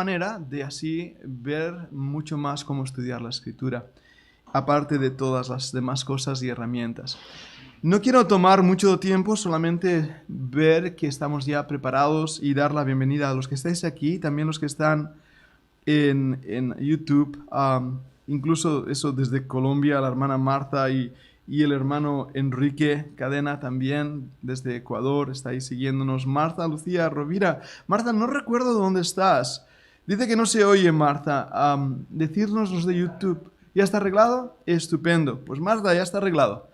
manera de así ver mucho más cómo estudiar la escritura, aparte de todas las demás cosas y herramientas. No quiero tomar mucho tiempo, solamente ver que estamos ya preparados y dar la bienvenida a los que estáis aquí, también los que están en YouTube, incluso eso desde Colombia, la hermana Marta y el hermano Enrique Cadena también, desde Ecuador, está ahí siguiéndonos. Marta, Lucía, Rovira. Marta, no recuerdo dónde estás. Dice que no se oye, Marta. Decirnos los de YouTube. ¿Ya está arreglado? Estupendo. Pues Marta, ya está arreglado.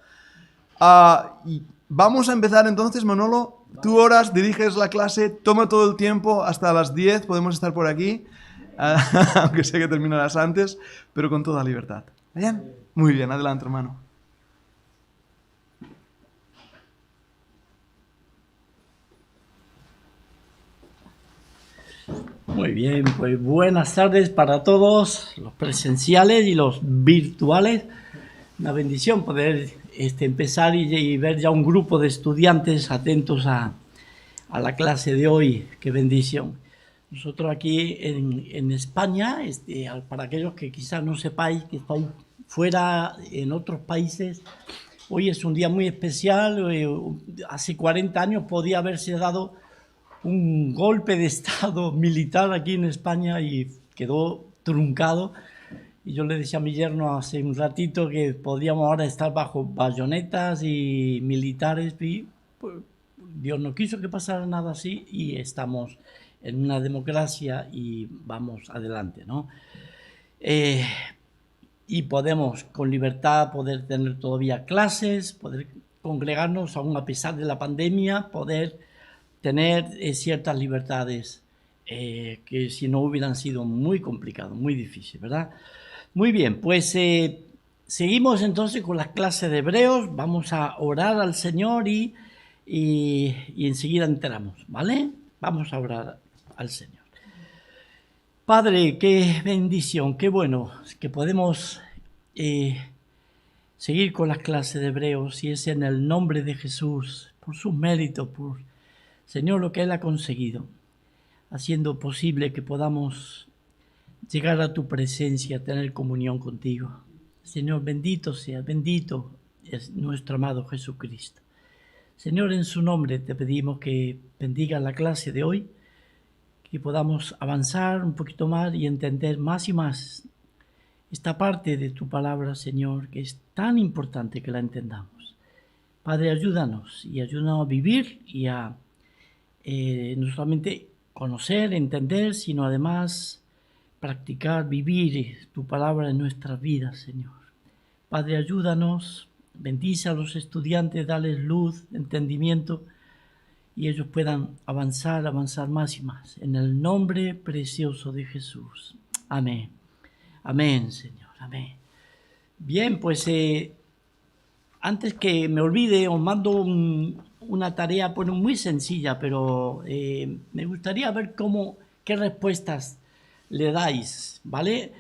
Y vamos a empezar entonces, Manolo. Tú oras, diriges la clase, toma todo el tiempo, hasta las 10 podemos estar por aquí, aunque sé que terminarás antes, pero con toda libertad. ¿Bien? Muy bien, adelante, hermano. Muy bien, pues buenas tardes para todos, los presenciales y los virtuales. Una bendición poder empezar y ver ya un grupo de estudiantes atentos a la clase de hoy. Qué bendición. Nosotros aquí en España, para aquellos que quizás no sepáis, que estáis fuera en otros países, hoy es un día muy especial. Hace 40 años podía haberse dado un golpe de estado militar aquí en España y quedó truncado. Y yo le decía a mi yerno hace un ratito que podíamos ahora estar bajo bayonetas y militares, y pues, Dios no quiso que pasara nada así y estamos en una democracia y vamos adelante, ¿no? Y podemos con libertad poder tener todavía clases, poder congregarnos aún a pesar de la pandemia, poder tener ciertas libertades que si no hubieran sido muy complicado, muy difícil, ¿verdad? Muy bien, pues seguimos entonces con las clases de Hebreos. Vamos a orar al Señor y enseguida entramos, ¿vale? Vamos a orar al Señor. Padre, qué bendición, qué bueno que podemos seguir con las clases de Hebreos, y es en el nombre de Jesús, por sus méritos, por Señor, lo que Él ha conseguido, haciendo posible que podamos llegar a tu presencia, tener comunión contigo. Señor, bendito sea, bendito es nuestro amado Jesucristo. Señor, en su nombre te pedimos que bendiga la clase de hoy, que podamos avanzar un poquito más y entender más y más esta parte de tu palabra, Señor, que es tan importante que la entendamos. Padre, ayúdanos a vivir y a no solamente conocer, entender, sino además practicar, vivir tu palabra en nuestras vidas, Señor. Padre, ayúdanos, bendice a los estudiantes, dales luz, entendimiento, y ellos puedan avanzar más y más. En el nombre precioso de Jesús. Amén. Amén, Señor. Amén. Bien, pues antes que me olvide, os mando una tarea muy sencilla, pero me gustaría ver qué respuestas le dais, ¿vale?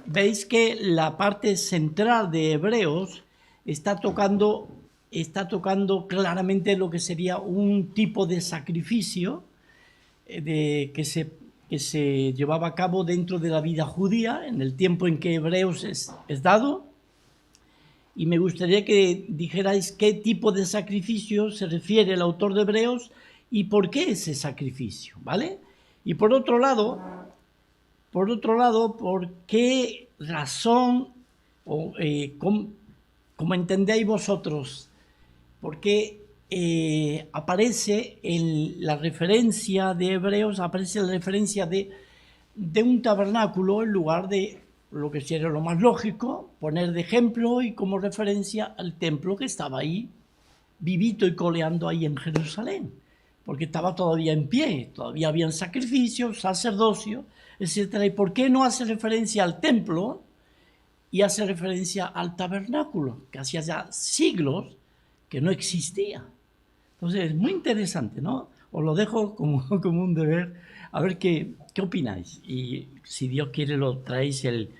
Veis que la parte central de Hebreos está tocando claramente lo que sería un tipo de sacrificio que se llevaba a cabo dentro de la vida judía en el tiempo en que Hebreos es dado. Y me gustaría que dijerais qué tipo de sacrificio se refiere el autor de Hebreos y por qué ese sacrificio, ¿vale? Y por otro lado, ¿por qué razón, o cómo entendéis vosotros, por qué aparece en la referencia de Hebreos, aparece la referencia de un tabernáculo en lugar de lo que sería lo más lógico, poner de ejemplo y como referencia al templo que estaba ahí, vivito y coleando ahí en Jerusalén, porque estaba todavía en pie, todavía habían sacrificios, sacerdocio, etc. ¿Y por qué no hace referencia al templo y hace referencia al tabernáculo, que hacía ya siglos que no existía? Entonces, es muy interesante, ¿no? Os lo dejo como un deber, a ver qué opináis. Y si Dios quiere lo traéis el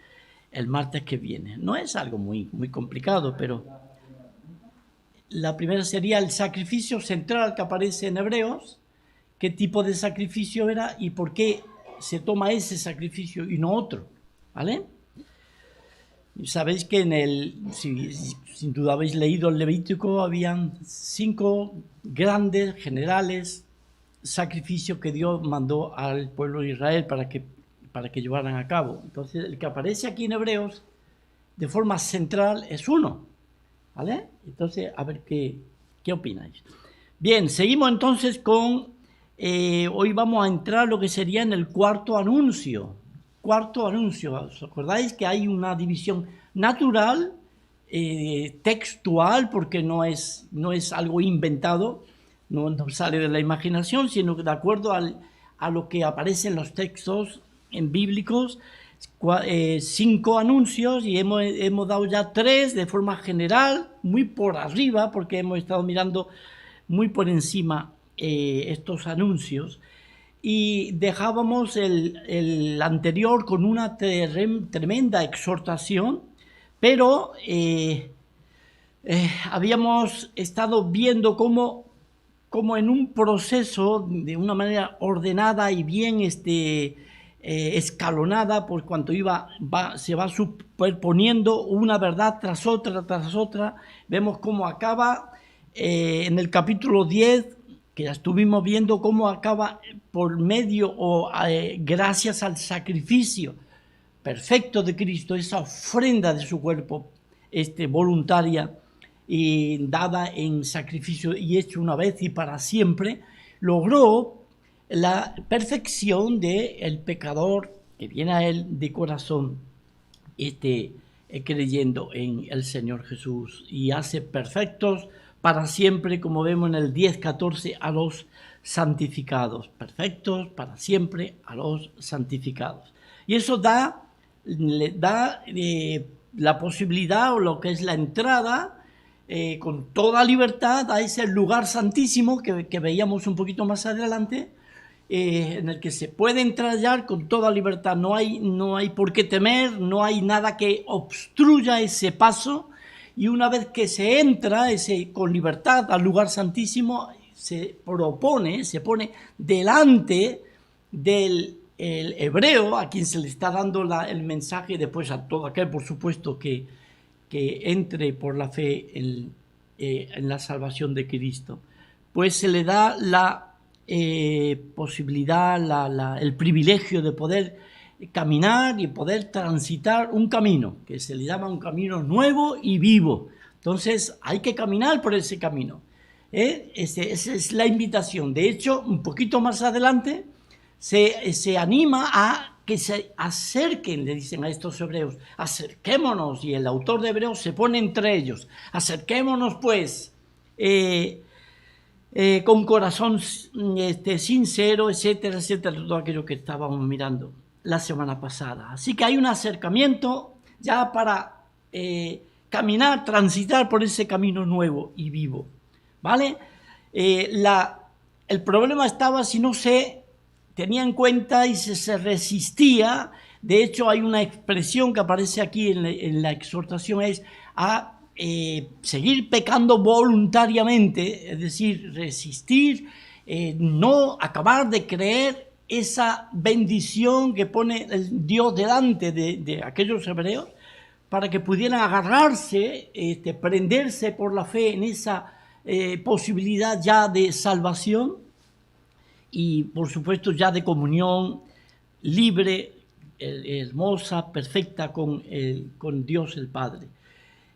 martes que viene. No es algo muy complicado, pero la primera sería el sacrificio central que aparece en Hebreos, qué tipo de sacrificio era y por qué se toma ese sacrificio y no otro, ¿vale? Sabéis que sin duda habéis leído el Levítico, habían 5 grandes, generales sacrificios que Dios mandó al pueblo de Israel para que llevaran a cabo. Entonces, el que aparece aquí en Hebreos de forma central es uno, ¿vale? Entonces, a ver qué opináis. Bien, seguimos entonces con, hoy vamos a entrar lo que sería en el cuarto anuncio. ¿Os acordáis que hay una división natural, textual, porque no es algo inventado, no sale de la imaginación, sino que de acuerdo a lo que aparece en los textos bíblicos, 5 anuncios, y hemos dado ya 3 de forma general, muy por arriba, porque hemos estado mirando muy por encima estos anuncios, y dejábamos el anterior con una tremenda exhortación, pero habíamos estado viendo cómo en un proceso de una manera ordenada y bien escalonada, por cuanto se va superponiendo una verdad tras otra, vemos cómo acaba en el capítulo 10, que ya estuvimos viendo cómo acaba por medio o gracias al sacrificio perfecto de Cristo, esa ofrenda de su cuerpo voluntaria y dada en sacrificio y hecho una vez y para siempre, logró la perfección del pecador que viene a él de corazón, creyendo en el Señor Jesús, y hace perfectos para siempre, como vemos en el 10:14, a los santificados, perfectos para siempre a los santificados. Y eso le da la posibilidad, o lo que es la entrada, con toda libertad a ese lugar santísimo que veíamos un poquito más adelante, en el que se puede entrar ya con toda libertad. No hay por qué temer, no hay nada que obstruya ese paso, y una vez que se entra con libertad al lugar santísimo, se pone delante del hebreo, a quien se le está dando el mensaje, y después a todo aquel, por supuesto, que entre por la fe en la salvación de Cristo, pues se le da la posibilidad, el privilegio de poder caminar y poder transitar un camino, que se le llama un camino nuevo y vivo. Entonces hay que caminar por ese camino. Esa es la invitación. De hecho, un poquito más adelante se anima a que se acerquen, le dicen a estos hebreos, acerquémonos, y el autor de Hebreos se pone entre ellos, acerquémonos pues con corazón sincero, etcétera, etcétera, todo aquello que estábamos mirando la semana pasada. Así que hay un acercamiento ya para caminar, transitar por ese camino nuevo y vivo, ¿vale? El problema estaba si no se tenía en cuenta y se resistía. De hecho, hay una expresión que aparece aquí en la exhortación, es a seguir pecando voluntariamente, es decir, resistir, no acabar de creer esa bendición que pone el Dios delante de aquellos hebreos, para que pudieran agarrarse, prenderse por la fe en esa posibilidad ya de salvación, y por supuesto ya de comunión libre, hermosa, perfecta con Dios el Padre.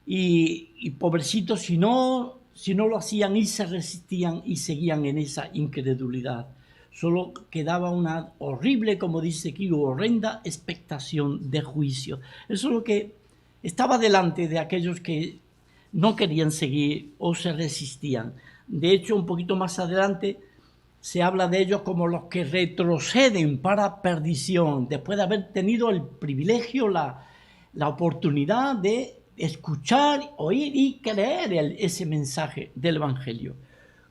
Y pobrecitos si no lo hacían y se resistían y seguían en esa incredulidad. Solo quedaba una horrible, como dice aquí, horrenda expectación de juicio. Eso es lo que estaba delante de aquellos que no querían seguir o se resistían. De hecho, un poquito más adelante se habla de ellos como los que retroceden para perdición, después de haber tenido el privilegio, la oportunidad de escuchar, oír y creer ese mensaje del Evangelio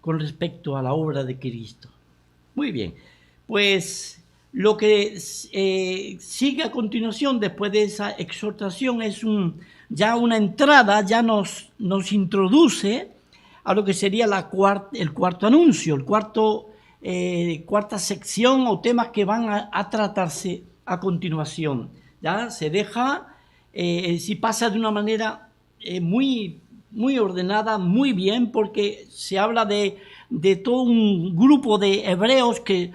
con respecto a la obra de Cristo. Muy bien, pues lo que sigue a continuación después de esa exhortación es ya una entrada, ya nos introduce a lo que sería el cuarto anuncio, el cuarto cuarta sección o temas que van a tratarse a continuación. Ya se deja, si pasa de una manera muy ordenada, muy bien, porque se habla de todo un grupo de hebreos que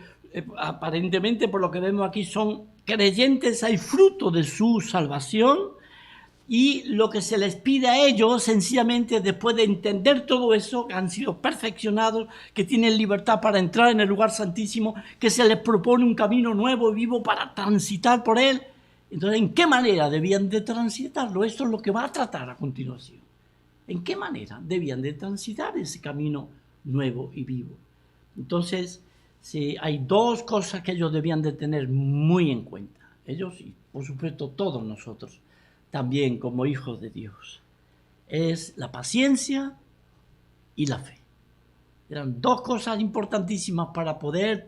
aparentemente, por lo que vemos aquí, son creyentes, hay fruto de su salvación, y lo que se les pide a ellos, sencillamente, después de entender todo eso, que han sido perfeccionados, que tienen libertad para entrar en el lugar santísimo, que se les propone un camino nuevo y vivo para transitar por él. Entonces, ¿en qué manera debían de transitarlo? Esto es lo que va a tratar a continuación. ¿En qué manera debían de transitar ese camino nuevo y vivo? Entonces, hay dos cosas que ellos debían de tener muy en cuenta. Ellos y, por supuesto, todos nosotros, también como hijos de Dios. Es la paciencia y la fe. Eran dos cosas importantísimas para poder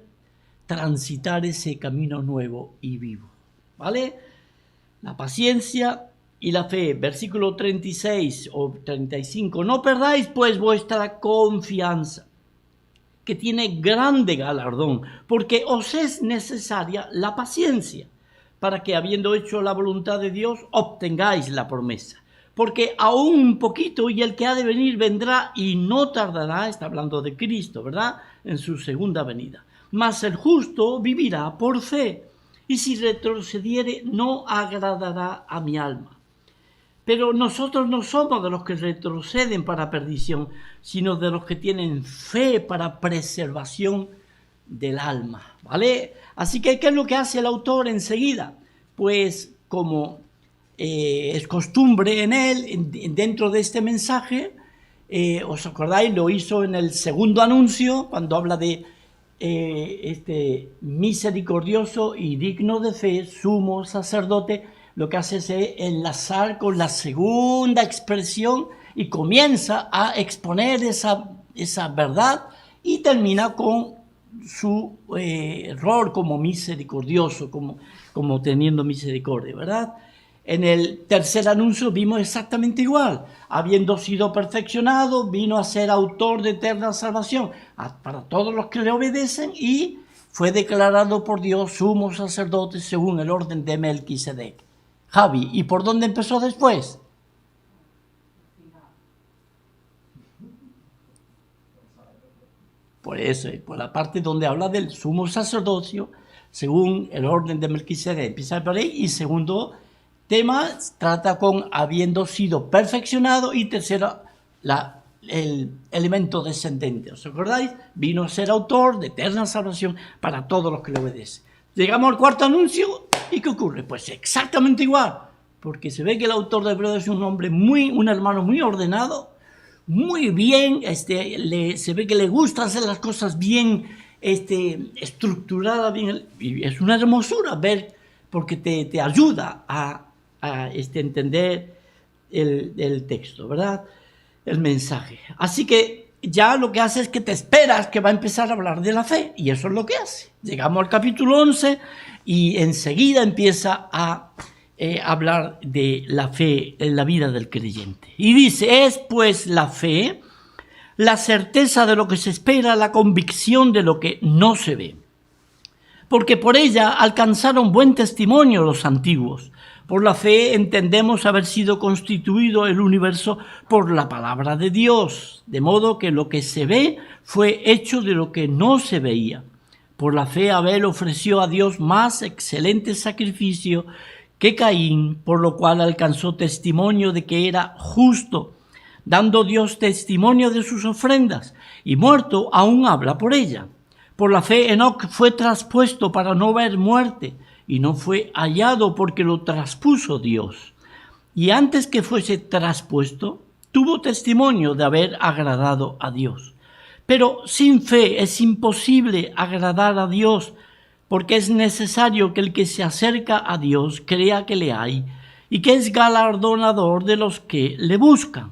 transitar ese camino nuevo y vivo. ¿Vale? La paciencia y la fe. Versículo 36 o 35. No perdáis pues vuestra confianza, que tiene grande galardón, porque os es necesaria la paciencia, para que, habiendo hecho la voluntad de Dios, obtengáis la promesa. Porque aún un poquito, y el que ha de venir vendrá y no tardará, está hablando de Cristo, ¿verdad?, en su segunda venida. Mas el justo vivirá por fe, y si retrocediere, no agradará a mi alma. Pero nosotros no somos de los que retroceden para perdición, sino de los que tienen fe para preservación del alma, ¿vale? Así que, ¿qué es lo que hace el autor enseguida? Pues, como es costumbre en él, dentro de este mensaje, ¿os acordáis? Lo hizo en el segundo anuncio, cuando habla de este misericordioso y digno de fe, sumo sacerdote. Lo que hace es enlazar con la segunda expresión y comienza a exponer esa verdad y termina con su rol como misericordioso, como teniendo misericordia, ¿verdad? En el tercer anuncio vimos exactamente igual. Habiendo sido perfeccionado, vino a ser autor de eterna salvación para todos los que le obedecen, y fue declarado por Dios sumo sacerdote según el orden de Melquisedec. Javi, ¿y por dónde empezó después? Por eso, por la parte donde habla del sumo sacerdocio, según el orden de Melquisedec. Empieza por ahí, y segundo tema trata con habiendo sido perfeccionado, y tercero, el elemento descendente. ¿Os acordáis? Vino a ser autor de eterna salvación para todos los que le obedecen. Llegamos al cuarto anuncio, ¿y qué ocurre? Pues exactamente igual, porque se ve que el autor de Hebreos es un hermano muy ordenado, muy bien, se ve que le gusta hacer las cosas bien estructuradas, bien, y es una hermosura ver, porque te ayuda a entender el texto, ¿verdad? El mensaje. Así que ya lo que hace es que te esperas que va a empezar a hablar de la fe, y eso es lo que hace. Llegamos al capítulo 11 y enseguida empieza a hablar de la fe en la vida del creyente. Y dice, es pues la fe la certeza de lo que se espera, la convicción de lo que no se ve. Porque por ella alcanzaron buen testimonio los antiguos. Por la fe entendemos haber sido constituido el universo por la palabra de Dios, de modo que lo que se ve fue hecho de lo que no se veía. Por la fe Abel ofreció a Dios más excelente sacrificio que Caín, por lo cual alcanzó testimonio de que era justo, dando Dios testimonio de sus ofrendas, y muerto aún habla por ella. Por la fe Enoc fue traspuesto para no ver muerte, y no fue hallado porque lo traspuso Dios. Y antes que fuese traspuesto, tuvo testimonio de haber agradado a Dios. Pero sin fe es imposible agradar a Dios, porque es necesario que el que se acerca a Dios crea que le hay y que es galardonador de los que le buscan.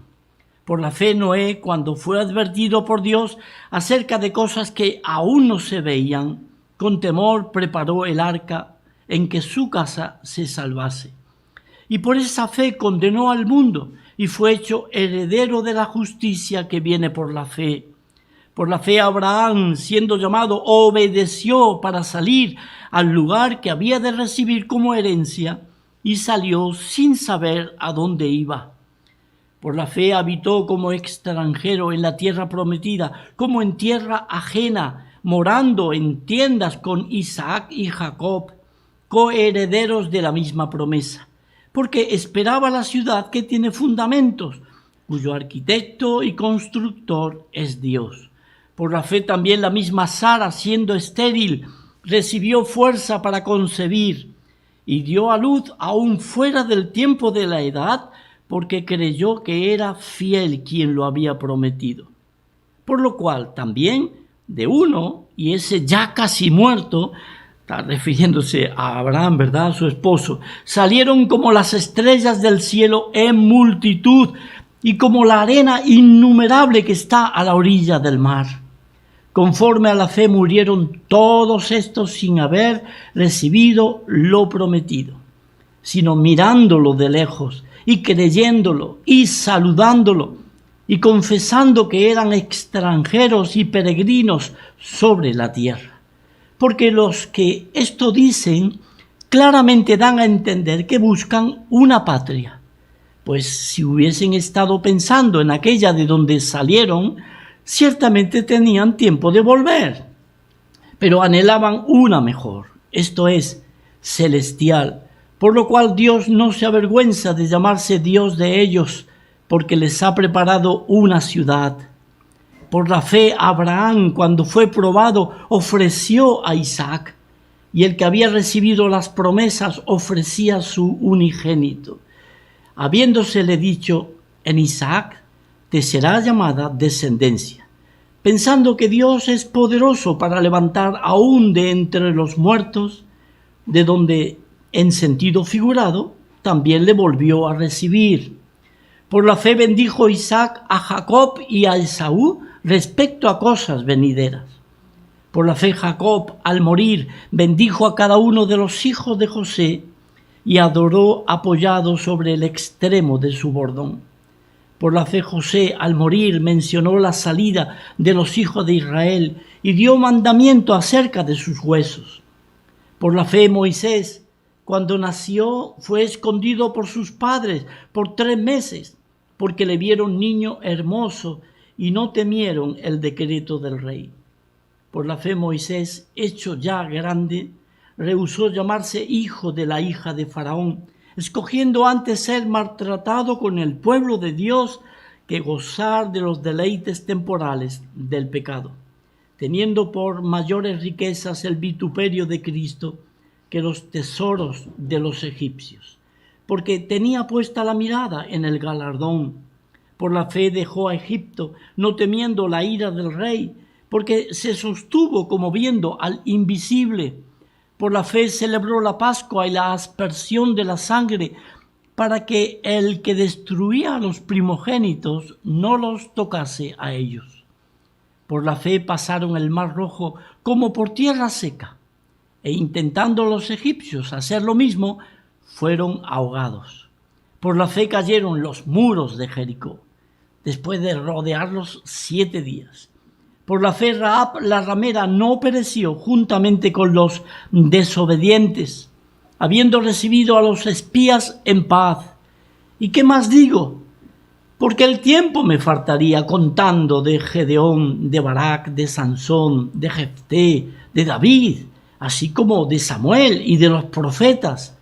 Por la fe Noé, cuando fue advertido por Dios acerca de cosas que aún no se veían, con temor preparó el arca en que su casa se salvase. Y por esa fe condenó al mundo y fue hecho heredero de la justicia que viene por la fe, Por la fe Abraham, siendo llamado, obedeció para salir al lugar que había de recibir como herencia y salió sin saber a dónde iba. Por la fe habitó como extranjero en la tierra prometida, como en tierra ajena, morando en tiendas con Isaac y Jacob, coherederos de la misma promesa, porque esperaba la ciudad que tiene fundamentos, cuyo arquitecto y constructor es Dios. Por la fe también la misma Sara, siendo estéril, recibió fuerza para concebir y dio a luz aún fuera del tiempo de la edad, porque creyó que era fiel quien lo había prometido. Por lo cual también de uno, y ese ya casi muerto, está refiriéndose a Abraham, ¿verdad?, a su esposo, salieron como las estrellas del cielo en multitud y como la arena innumerable que está a la orilla del mar. Conforme a la fe murieron todos estos sin haber recibido lo prometido, sino mirándolo de lejos y creyéndolo y saludándolo y confesando que eran extranjeros y peregrinos sobre la tierra. Porque los que esto dicen claramente dan a entender que buscan una patria, pues si hubiesen estado pensando en aquella de donde salieron, ciertamente tenían tiempo de volver, pero anhelaban una mejor, esto es, celestial, por lo cual Dios no se avergüenza de llamarse Dios de ellos, porque les ha preparado una ciudad. Por la fe Abraham, cuando fue probado, ofreció a Isaac, y el que había recibido las promesas ofrecía su unigénito, habiéndosele dicho: en Isaac te será llamada descendencia, pensando que Dios es poderoso para levantar aún de entre los muertos, de donde, en sentido figurado, también le volvió a recibir. Por la fe bendijo Isaac a Jacob y a Esaú respecto a cosas venideras. Por la fe Jacob, al morir, bendijo a cada uno de los hijos de José y adoró apoyado sobre el extremo de su bordón. Por la fe José, al morir, mencionó la salida de los hijos de Israel y dio mandamiento acerca de sus huesos. Por la fe Moisés, cuando nació, fue escondido por sus padres por 3 meses, porque le vieron niño hermoso y no temieron el decreto del rey. Por la fe Moisés, hecho ya grande, rehusó llamarse hijo de la hija de Faraón, escogiendo antes ser maltratado con el pueblo de Dios que gozar de los deleites temporales del pecado, teniendo por mayores riquezas el vituperio de Cristo que los tesoros de los egipcios, porque tenía puesta la mirada en el galardón. Por la fe dejó a Egipto, no temiendo la ira del rey, porque se sostuvo como viendo al invisible. Por la fe celebró la Pascua y la aspersión de la sangre, para que el que destruía a los primogénitos no los tocase a ellos. Por la fe pasaron el mar Rojo como por tierra seca, e intentando los egipcios hacer lo mismo, fueron ahogados. Por la fe cayeron los muros de Jericó, después de rodearlos 7 días. Por la fe Rahab la ramera no pereció juntamente con los desobedientes, habiendo recibido a los espías en paz. ¿Y qué más digo? Porque el tiempo me faltaría contando de Gedeón, de Barak, de Sansón, de Jefté, de David, así como de Samuel y de los profetas,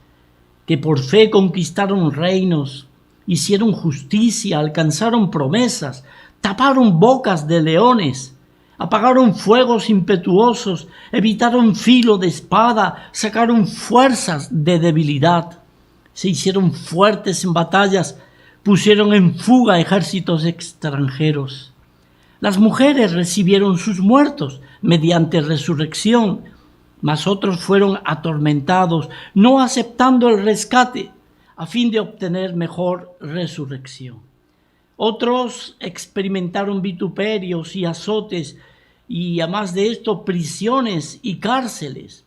que por fe conquistaron reinos, hicieron justicia, alcanzaron promesas, taparon bocas de leones, apagaron fuegos impetuosos, evitaron filo de espada, sacaron fuerzas de debilidad, se hicieron fuertes en batallas, pusieron en fuga ejércitos extranjeros. Las mujeres recibieron sus muertos mediante resurrección, mas otros fueron atormentados, no aceptando el rescate, a fin de obtener mejor resurrección. Otros experimentaron vituperios y azotes, y además de esto, prisiones y cárceles.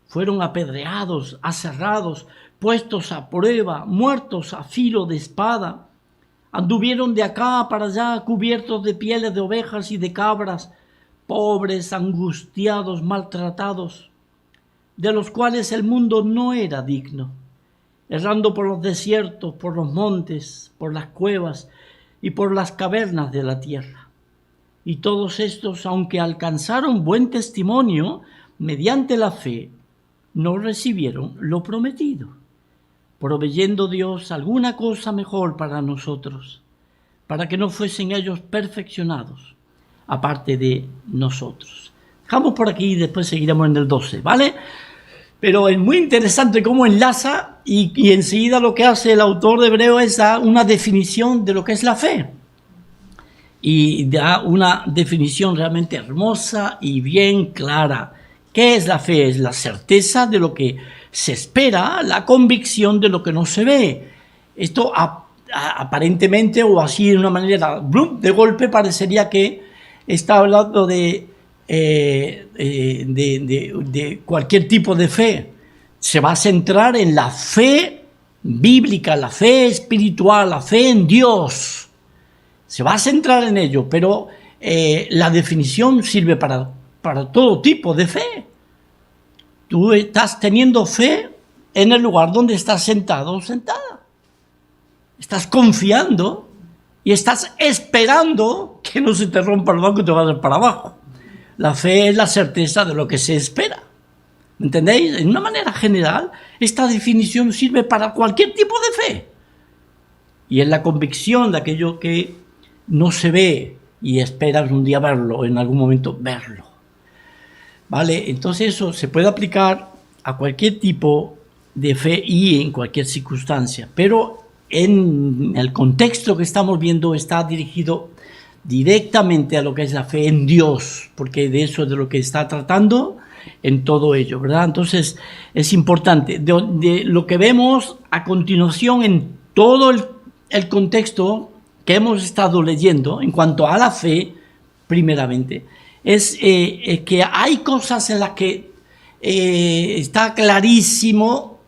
Fueron apedreados, aserrados, puestos a prueba, muertos a filo de espada. Anduvieron de acá para allá cubiertos de pieles de ovejas y de cabras, pobres, angustiados, maltratados, de los cuales el mundo no era digno, errando por los desiertos, por los montes, por las cuevas y por las cavernas de la tierra. Y todos estos, aunque alcanzaron buen testimonio mediante la fe, no recibieron lo prometido, proveyendo Dios alguna cosa mejor para nosotros, para que no fuesen ellos perfeccionados, aparte de nosotros. Dejamos por aquí y después seguiremos en el 12, ¿vale? Pero es muy interesante cómo enlaza y enseguida lo que hace el autor de Hebreo es dar una definición de lo que es la fe. Y da una definición realmente hermosa y bien clara. ¿Qué es la fe? Es la certeza de lo que se espera, la convicción de lo que no se ve. Esto aparentemente o así de una manera de golpe parecería que está hablando de cualquier tipo de fe. Se va a centrar en la fe bíblica, la fe espiritual, la fe en Dios. Se va a centrar en ello, pero la definición sirve para todo tipo de fe. Tú estás teniendo fe en el lugar donde estás sentado o sentada. Estás confiando y estás esperando que no se te rompa el banco y te vayas para abajo. La fe es la certeza de lo que se espera. ¿Entendéis? En una manera general, esta definición sirve para cualquier tipo de fe. Y es la convicción de aquello que no se ve y esperas un día verlo, en algún momento verlo. ¿Vale? Entonces eso se puede aplicar a cualquier tipo de fe y en cualquier circunstancia. Pero en el contexto que estamos viendo está dirigido directamente a lo que es la fe en Dios, porque de eso es de lo que está tratando en todo ello, ¿verdad? Entonces es importante. De lo que vemos a continuación en todo el contexto que hemos estado leyendo en cuanto a la fe, primeramente, es que hay cosas en las que está clarísimo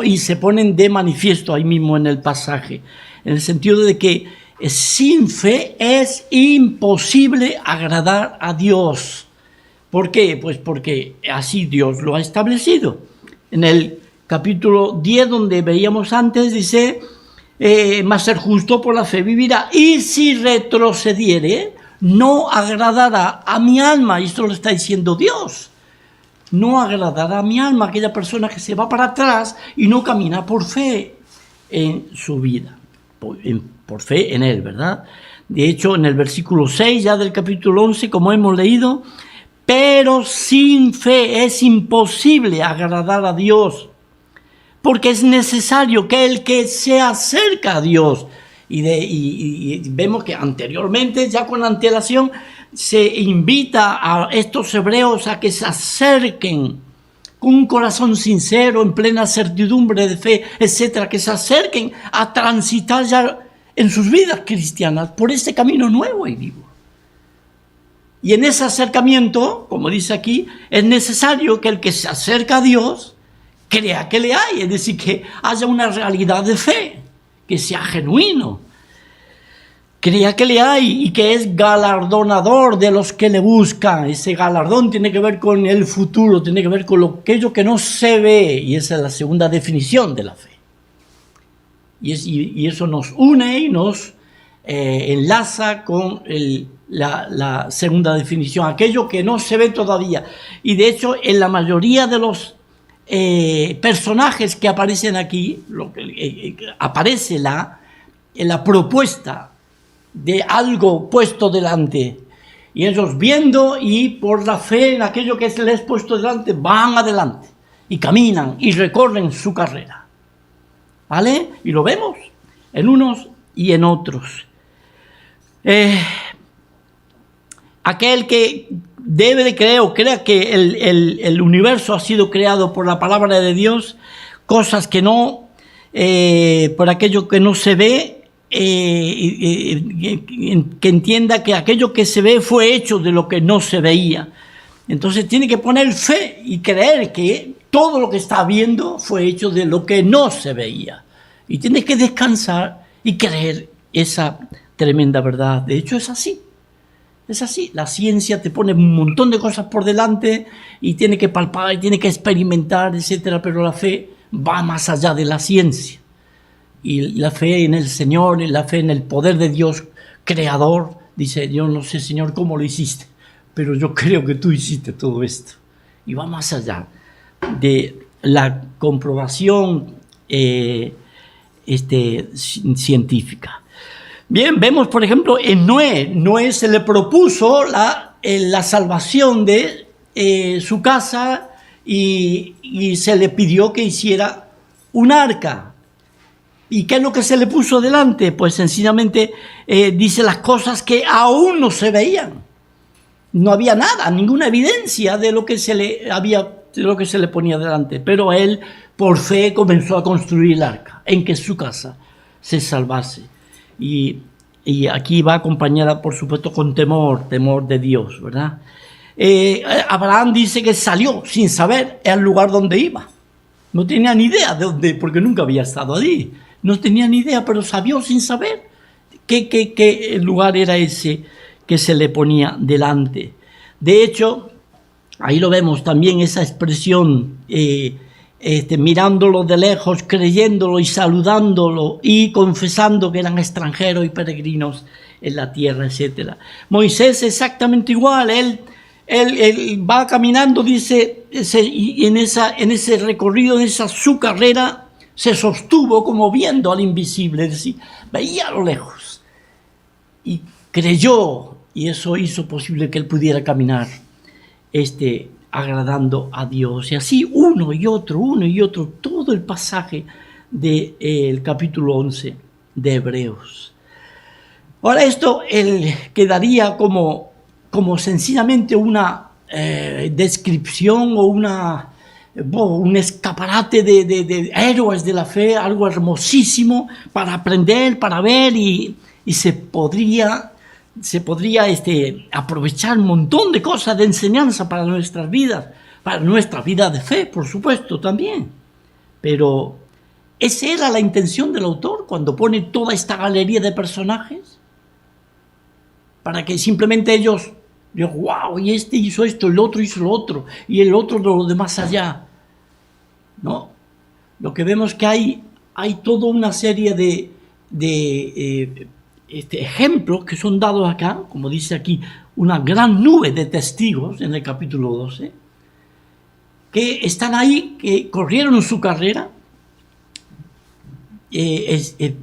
y se ponen de manifiesto ahí mismo en el pasaje, en el sentido de que sin fe es imposible agradar a Dios. ¿Por qué? Pues porque así Dios lo ha establecido. En el capítulo 10, donde veíamos antes, dice: mas el justo por la fe vivirá, y si retrocediere, no agradará a mi alma. Y esto lo está diciendo Dios. No agradará a mi alma aquella persona que se va para atrás y no camina por fe en su vida, por fe en Él, ¿verdad? De hecho, en el versículo 6 ya del capítulo 11, como hemos leído, pero sin fe es imposible agradar a Dios, porque es necesario que el que se acerca a Dios, y vemos que anteriormente, ya con antelación, se invita a estos hebreos a que se acerquen con un corazón sincero, en plena certidumbre de fe, etcétera, que se acerquen a transitar ya en sus vidas cristianas por este camino nuevo y vivo. Y en ese acercamiento, como dice aquí, es necesario que el que se acerca a Dios crea que le hay, es decir, que haya una realidad de fe, que sea genuino, crea que le hay y que es galardonador de los que le buscan. Ese galardón tiene que ver con el futuro, tiene que ver con aquello que no se ve, y esa es la segunda definición de la fe. Y eso nos une y nos enlaza con la segunda definición, aquello que no se ve todavía. Y de hecho, en la mayoría de los personajes que aparecen aquí, aparece la propuesta de algo puesto delante, y ellos viendo y por la fe en aquello que se les ha puesto delante, van adelante y caminan y recorren su carrera, ¿vale? Y lo vemos en unos y en otros. Aquel que debe de creer o crea que el universo ha sido creado por la palabra de Dios, cosas que no, por aquello que no se ve, que entienda que aquello que se ve fue hecho de lo que no se veía. Entonces tiene que poner fe y creer que todo lo que está viendo fue hecho de lo que no se veía. Y tiene que descansar y creer esa tremenda verdad. De hecho, es así. Es así. La ciencia te pone un montón de cosas por delante y tiene que palpar y tiene que experimentar, etcétera, pero la fe va más allá de la ciencia. Y la fe en el Señor, y la fe en el poder de Dios creador, dice, yo no sé, Señor, cómo lo hiciste, pero yo creo que tú hiciste todo esto. Y va más allá de la comprobación científica. Bien, vemos, por ejemplo, en Noé se le propuso la salvación de su casa y se le pidió que hiciera un arca. ¿Y qué es lo que se le puso delante? Pues sencillamente dice las cosas que aún no se veían. No había nada, ninguna evidencia de lo que se le ponía delante. Pero él, por fe, comenzó a construir el arca, en que su casa se salvase. Y aquí va acompañada, por supuesto, con temor de Dios, ¿verdad? Abraham dice que salió sin saber el lugar donde iba. No tenía ni idea de dónde, porque nunca había estado allí. No tenía ni idea, pero sabía sin saber qué lugar era ese que se le ponía delante. De hecho, ahí lo vemos también, esa expresión, mirándolo de lejos, creyéndolo y saludándolo y confesando que eran extranjeros y peregrinos en la tierra, etc. Moisés exactamente igual, él va caminando, dice, y en ese recorrido, en su carrera, se sostuvo como viendo al invisible, es decir, veía a lo lejos y creyó, y eso hizo posible que él pudiera caminar agradando a Dios. Y así uno y otro, todo el pasaje del capítulo 11 de Hebreos. Ahora esto quedaría como sencillamente una descripción o un escaparate de héroes de la fe, algo hermosísimo para aprender, para ver, y se podría aprovechar un montón de cosas de enseñanza para nuestras vidas, para nuestra vida de fe, por supuesto, también. Pero esa era la intención del autor cuando pone toda esta galería de personajes, para que simplemente ellos digan, wow, y este hizo esto, el otro hizo lo otro, y el otro lo de más allá. No, lo que vemos que hay toda una serie de ejemplos que son dados acá, como dice aquí, una gran nube de testigos en el capítulo 12, que están ahí, que corrieron su carrera,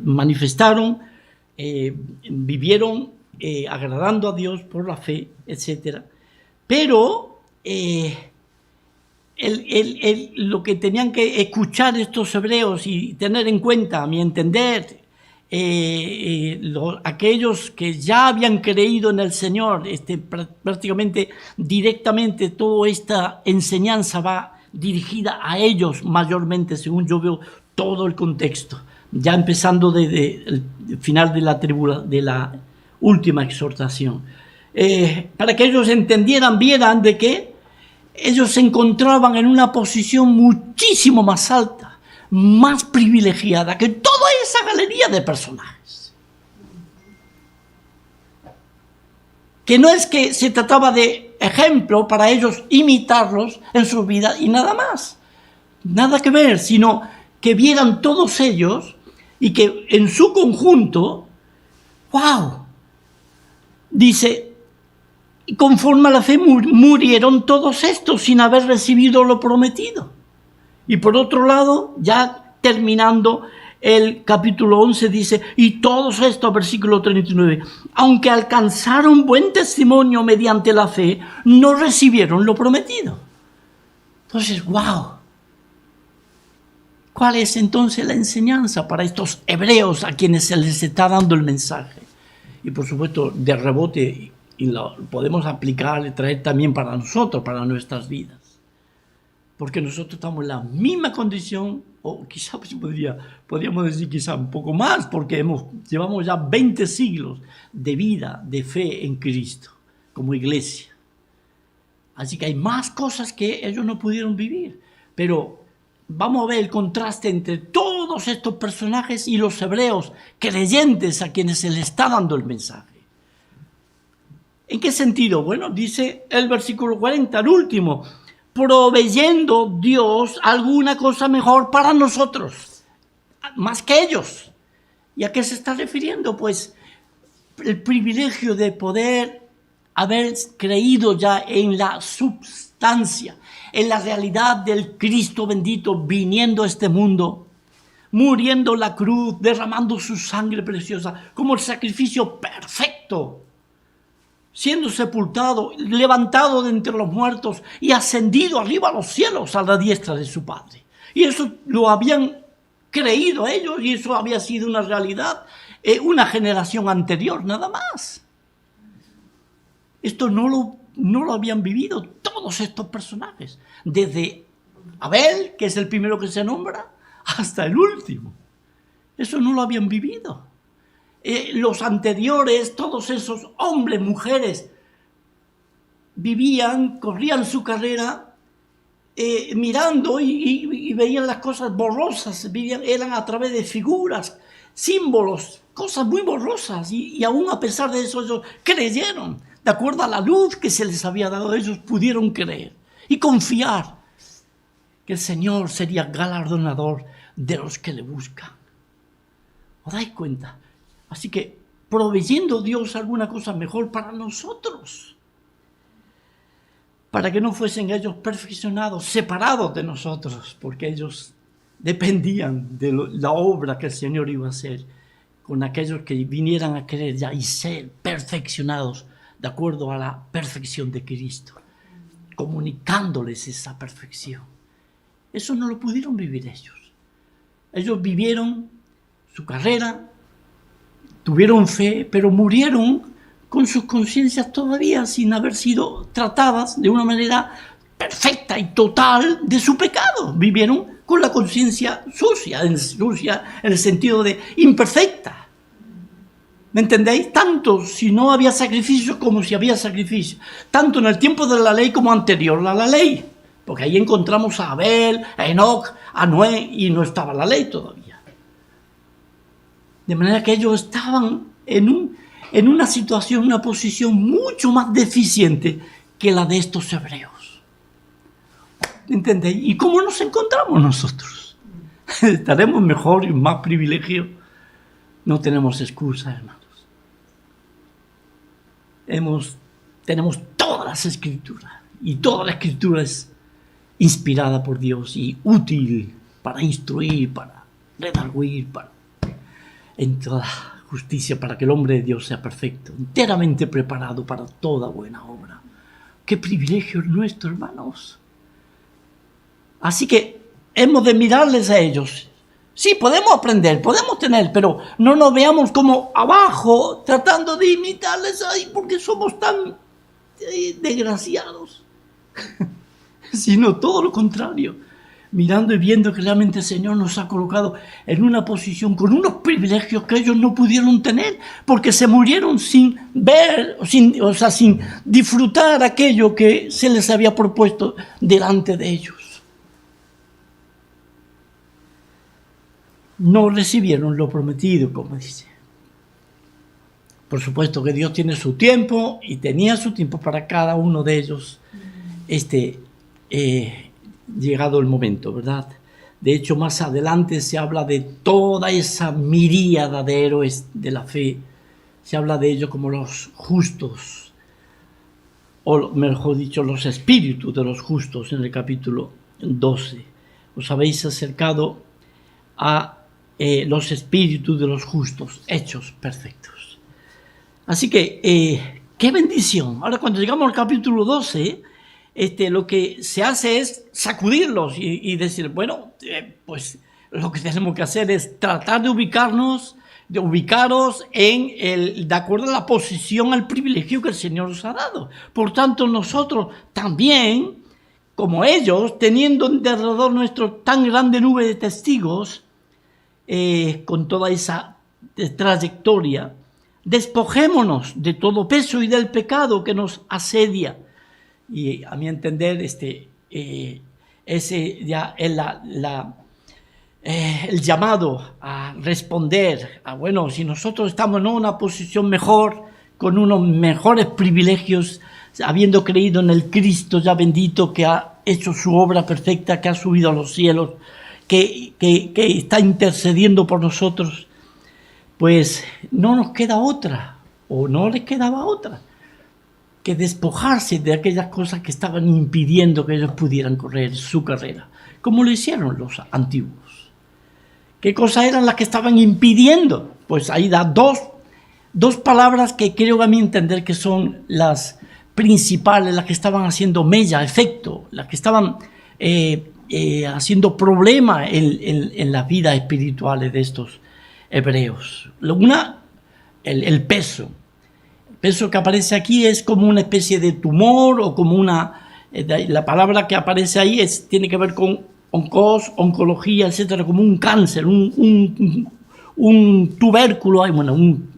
manifestaron, vivieron agradando a Dios por la fe, etc. Pero lo que tenían que escuchar estos hebreos y tener en cuenta, a mi entender, aquellos que ya habían creído en el Señor, prácticamente directamente toda esta enseñanza va dirigida a ellos mayormente, según yo veo todo el contexto, ya empezando desde el final de la última exhortación, para que ellos entendieran, vieran de que ellos se encontraban en una posición muchísimo más alta, más privilegiada que toda esa galería de personajes. Que no es que se trataba de ejemplo para ellos imitarlos en sus vidas y nada más, nada que ver, sino que vieran todos ellos y que en su conjunto, wow, dice, y conforme a la fe murieron todos estos sin haber recibido lo prometido. Y por otro lado, ya terminando el capítulo 11, dice, y todos estos, versículo 39, aunque alcanzaron buen testimonio mediante la fe, no recibieron lo prometido. Entonces, wow. ¿Cuál es entonces la enseñanza para estos hebreos a quienes se les está dando el mensaje? Y por supuesto, de rebote, y lo podemos aplicar y traer también para nosotros, para nuestras vidas. Porque nosotros estamos en la misma condición, o quizá podríamos decir quizá un poco más, porque llevamos ya 20 siglos de vida, de fe en Cristo, como iglesia. Así que hay más cosas que ellos no pudieron vivir. Pero vamos a ver el contraste entre todos todos estos personajes y los hebreos creyentes a quienes se les está dando el mensaje. ¿En qué sentido? Bueno, dice el versículo 40, el último, proveyendo Dios alguna cosa mejor para nosotros, más que ellos. ¿Y a qué se está refiriendo? Pues el privilegio de poder haber creído ya en la substancia, en la realidad del Cristo bendito viniendo a este mundo, muriendo en la cruz, derramando su sangre preciosa como el sacrificio perfecto, siendo sepultado, levantado de entre los muertos y ascendido arriba a los cielos a la diestra de su Padre. Y eso lo habían creído ellos y eso había sido una realidad, una generación anterior, nada más. Esto no lo habían vivido todos estos personajes, desde Abel, que es el primero que se nombra, hasta el último. Eso no lo habían vivido. Los anteriores, todos esos hombres, mujeres, vivían, corrían su carrera mirando y veían las cosas borrosas, eran a través de figuras, símbolos, cosas muy borrosas, y aún a pesar de eso ellos creyeron. De acuerdo a la luz que se les había dado, ellos pudieron creer y confiar que el Señor sería galardonador de los que le buscan. ¿Os dais cuenta? Así que proveyendo Dios alguna cosa mejor para nosotros, para que no fuesen ellos perfeccionados, separados de nosotros, porque ellos dependían de la obra que el Señor iba a hacer con aquellos que vinieran a creer ya y ser perfeccionados de acuerdo a la perfección de Cristo, comunicándoles esa perfección. Eso no lo pudieron vivir ellos. Ellos vivieron su carrera, tuvieron fe, pero murieron con sus conciencias todavía sin haber sido tratadas de una manera perfecta y total de su pecado. Vivieron con la conciencia sucia en el sentido de imperfecta. ¿Me entendéis? Tanto si no había sacrificio como si había sacrificio. Tanto en el tiempo de la ley como anterior a la ley. Porque ahí encontramos a Abel, a Enoc, a Noé, y no estaba la ley todavía. De manera que ellos estaban en una situación, una posición mucho más deficiente que la de estos hebreos. ¿Entendéis? ¿Y cómo nos encontramos nosotros? ¿Estaremos mejor y más privilegio? No tenemos excusa, hermanos. Tenemos todas las escrituras, y toda la escritura es inspirada por Dios y útil para instruir, para redarguir, en toda justicia, para que el hombre de Dios sea perfecto, enteramente preparado para toda buena obra. ¡Qué privilegio es nuestro, hermanos! Así que hemos de mirarles a ellos. Sí, podemos aprender, podemos tener, pero no nos veamos como abajo tratando de imitarles ahí porque somos tan desgraciados. Sino todo lo contrario, mirando y viendo que realmente el Señor nos ha colocado en una posición con unos privilegios que ellos no pudieron tener porque se murieron sin ver, sin disfrutar aquello que se les había propuesto delante de ellos. No recibieron lo prometido, como dice. Por supuesto que Dios tiene su tiempo y tenía su tiempo para cada uno de ellos, llegado el momento, ¿verdad? De hecho, más adelante se habla de toda esa miríada de héroes de la fe. Se habla de ellos como los justos, o mejor dicho, los espíritus de los justos en el capítulo 12. Os habéis acercado a los espíritus de los justos, hechos perfectos. Así que, qué bendición. Ahora, cuando llegamos al capítulo 12, lo que se hace es sacudirlos y decir, bueno, pues lo que tenemos que hacer es tratar de ubicaros de acuerdo a la posición, al privilegio que el Señor nos ha dado. Por tanto, nosotros también, como ellos, teniendo en derredor nuestro tan grande nube de testigos, con toda esa trayectoria, despojémonos de todo peso y del pecado que nos asedia. Y a mi entender, ese ya es el llamado a responder a, bueno, si nosotros estamos en una posición mejor, con unos mejores privilegios, habiendo creído en el Cristo ya bendito que ha hecho su obra perfecta, que ha subido a los cielos, que está intercediendo por nosotros, pues no nos queda otra, o no les quedaba otra, que despojarse de aquellas cosas que estaban impidiendo que ellos pudieran correr su carrera, como lo hicieron los antiguos. ¿Qué cosas eran las que estaban impidiendo? Pues ahí da dos palabras que creo a mi entender que son las principales, las que estaban haciendo mella, efecto, las que estaban haciendo problema en las vidas espirituales de estos hebreos. Una, el peso. El peso que aparece aquí es como una especie de tumor o como una... la palabra que aparece ahí tiene que ver con oncología, etcétera, como un cáncer, un tubérculo, bueno, un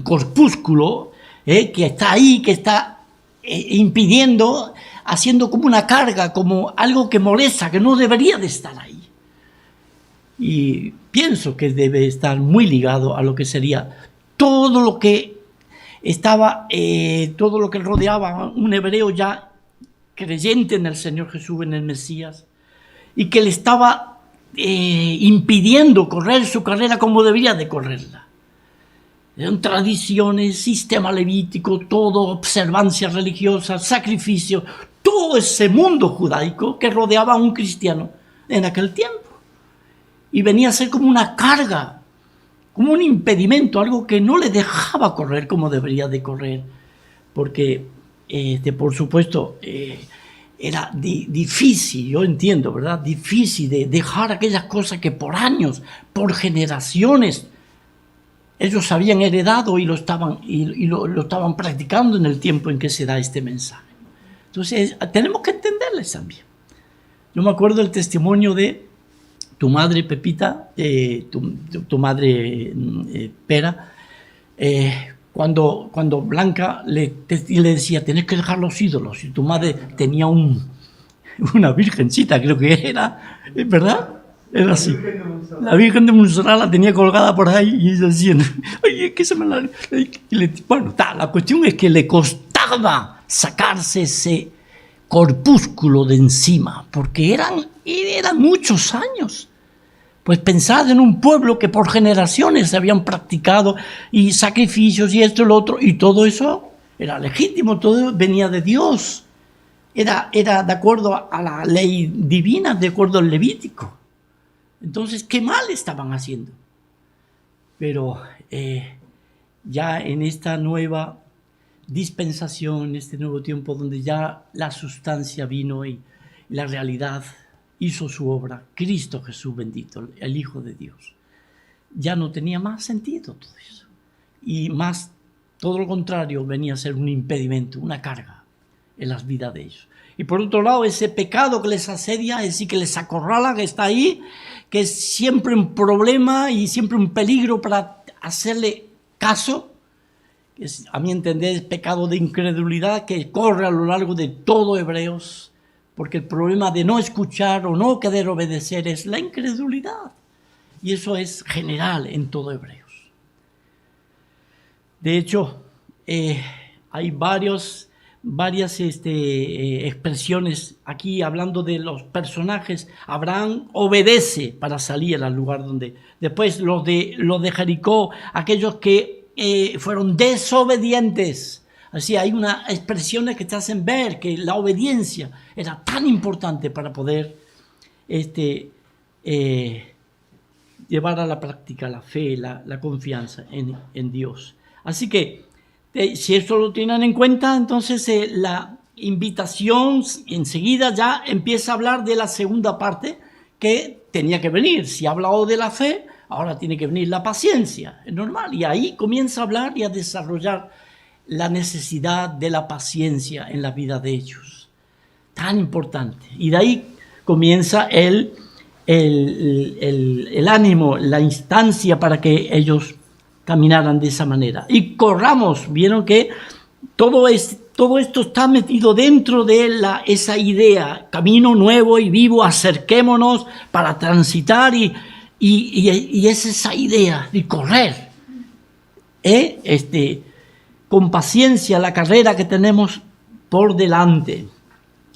corpúsculo que está ahí, que está impidiendo, haciendo como una carga, como algo que molesta, que no debería de estar ahí. Y pienso que debe estar muy ligado a lo que sería todo lo que estaba, todo lo que rodeaba a un hebreo ya creyente en el Señor Jesús, en el Mesías, y que le estaba impidiendo correr su carrera como debería de correrla. Eran tradiciones, sistema levítico, todo, observancia religiosa, sacrificio, todo ese mundo judaico que rodeaba a un cristiano en aquel tiempo. Y venía a ser como una carga, como un impedimento, algo que no le dejaba correr como debería de correr, porque por supuesto, era difícil, yo entiendo, ¿verdad? Difícil de dejar aquellas cosas que por años, por generaciones, ellos habían heredado y lo estaban practicando en el tiempo en que se da este mensaje. Entonces, tenemos que entenderles también. Yo me acuerdo del testimonio de tu madre Pepita, tu madre Pera, cuando Blanca le decía, tenés que dejar los ídolos, y tu madre tenía una virgencita, creo que era, ¿verdad? Era así. La Virgen de Montserrat la tenía colgada por ahí y ella decía, oye, ¿qué se me la...? Bueno, la cuestión es que le costaba sacarse ese corpúsculo de encima, porque eran muchos años. Pues pensad en un pueblo que por generaciones habían practicado y sacrificios y esto y lo otro, y todo eso era legítimo, todo venía de Dios. Era de acuerdo a la ley divina, de acuerdo al Levítico. Entonces, ¿qué mal estaban haciendo? Pero ya en esta nueva dispensación, en este nuevo tiempo donde ya la sustancia vino y la realidad hizo su obra, Cristo Jesús bendito, el Hijo de Dios, ya no tenía más sentido todo eso. Y más, todo lo contrario, venía a ser un impedimento, una carga en las vidas de ellos. Y por otro lado, ese pecado que les asedia, es decir, que les acorrala, que está ahí, que es siempre un problema y siempre un peligro para hacerle caso, que es, a mi entender, es pecado de incredulidad que corre a lo largo de todo Hebreos, porque el problema de no escuchar o no querer obedecer es la incredulidad. Y eso es general en todo Hebreos. De hecho, hay varias expresiones aquí hablando de los personajes. Abraham obedece para salir al lugar donde... Después los de Jericó, aquellos que fueron desobedientes. Así hay unas expresiones que te hacen ver que la obediencia era tan importante para poder llevar a la práctica la fe, la confianza en Dios. Así que si esto lo tienen en cuenta, entonces la invitación enseguida ya empieza a hablar de la segunda parte que tenía que venir. Si ha hablado de la fe, ahora tiene que venir la paciencia, es normal. Y ahí comienza a hablar y a desarrollar la necesidad de la paciencia en la vida de ellos. Tan importante. Y de ahí comienza el ánimo, la instancia para que ellos caminaran de esa manera. Y corramos, vieron que todo todo esto está metido dentro de esa idea, camino nuevo y vivo, acerquémonos para transitar y es esa idea de correr, con paciencia la carrera que tenemos por delante.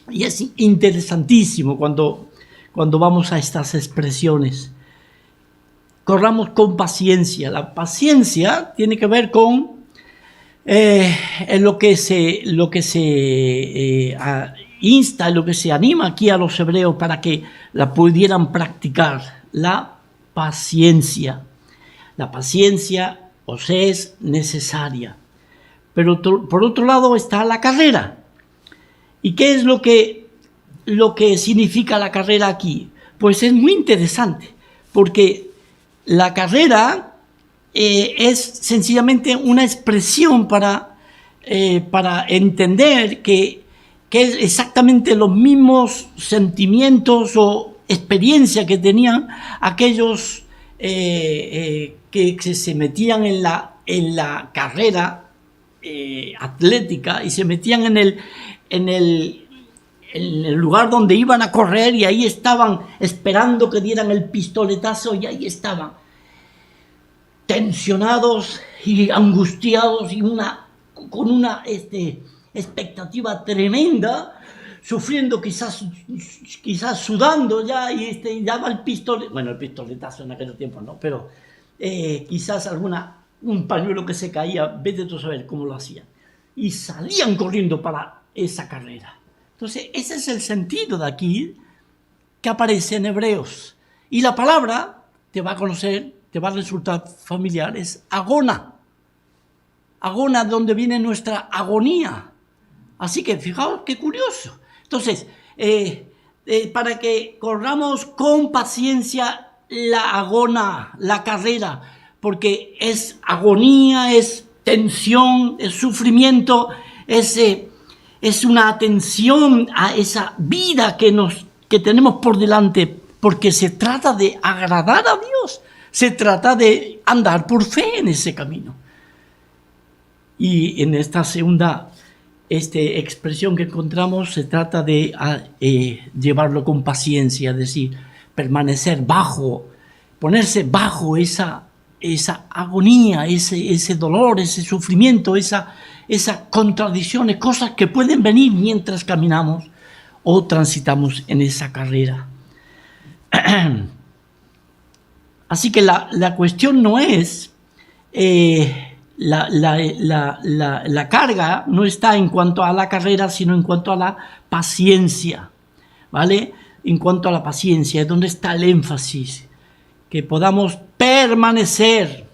Y es interesantísimo cuando vamos a estas expresiones. Corramos con paciencia. La paciencia tiene que ver con lo que se insta, lo que se anima aquí a los hebreos para que la pudieran practicar. La paciencia. La paciencia os es necesaria. Pero por otro lado está la carrera. ¿Y qué es lo que significa la carrera aquí? Pues es muy interesante, porque la carrera es sencillamente una expresión para entender que es exactamente los mismos sentimientos o experiencia que tenían aquellos que se metían en la carrera atlética y se metían en el lugar donde iban a correr, y ahí estaban esperando que dieran el pistoletazo, y ahí estaban tensionados y angustiados y con una expectativa tremenda, sufriendo, quizás sudando ya, y daba el pistoletazo. Bueno, el pistoletazo en aquel tiempo no, pero quizás un pañuelo que se caía, vete tú a saber cómo lo hacían, y salían corriendo para esa carrera. Entonces, ese es el sentido de aquí que aparece en Hebreos. Y la palabra, te va a resultar familiar, es agona. Agona, donde viene nuestra agonía. Así que fijaos qué curioso. Entonces, para que corramos con paciencia la agona, la carrera, porque es agonía, es tensión, es sufrimiento, es una atención a esa vida que tenemos por delante, porque se trata de agradar a Dios, se trata de andar por fe en ese camino. Y en esta segunda expresión que encontramos, se trata de llevarlo con paciencia, es decir, permanecer ponerse bajo esa agonía, ese dolor, ese sufrimiento, esas contradicciones, cosas que pueden venir mientras caminamos o transitamos en esa carrera. Así que la cuestión no es, la carga no está en cuanto a la carrera, sino en cuanto a la paciencia, ¿vale? En cuanto a la paciencia, es donde está el énfasis, que podamos permanecer,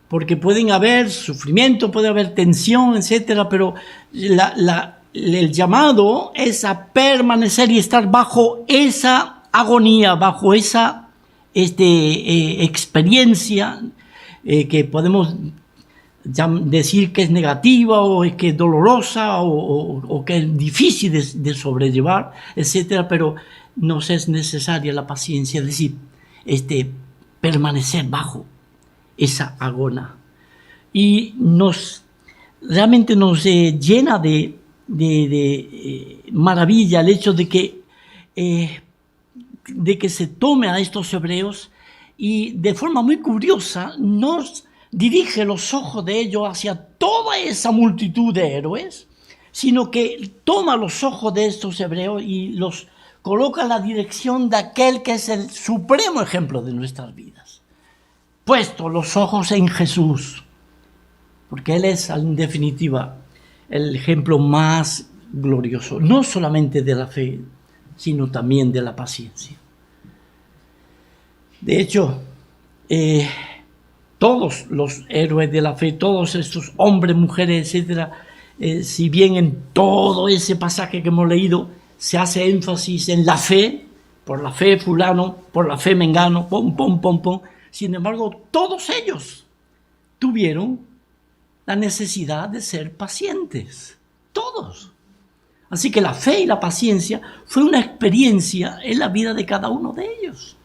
porque pueden haber sufrimiento, puede haber tensión, etcétera, pero el llamado es a permanecer y estar bajo esa agonía, bajo esa experiencia que podemos decir que es negativa o que es dolorosa o que es difícil de sobrellevar, etcétera, pero nos es necesaria la paciencia, es decir, permanecer bajo esa agona. Y realmente nos llena de maravilla el hecho de que se tome a estos hebreos y de forma muy curiosa nos dirige los ojos de ellos hacia toda esa multitud de héroes, sino que toma los ojos de estos hebreos y los coloca en la dirección de aquel que es el supremo ejemplo de nuestras vidas. Puesto los ojos en Jesús, porque Él es, en definitiva, el ejemplo más glorioso, no solamente de la fe, sino también de la paciencia. De hecho, todos los héroes de la fe, todos estos hombres, mujeres, etcétera, si bien en todo ese pasaje que hemos leído se hace énfasis en la fe, por la fe fulano, por la fe mengano, pom, pom, pom, pom, sin embargo, todos ellos tuvieron la necesidad de ser pacientes, todos. Así que la fe y la paciencia fue una experiencia en la vida de cada uno de ellos.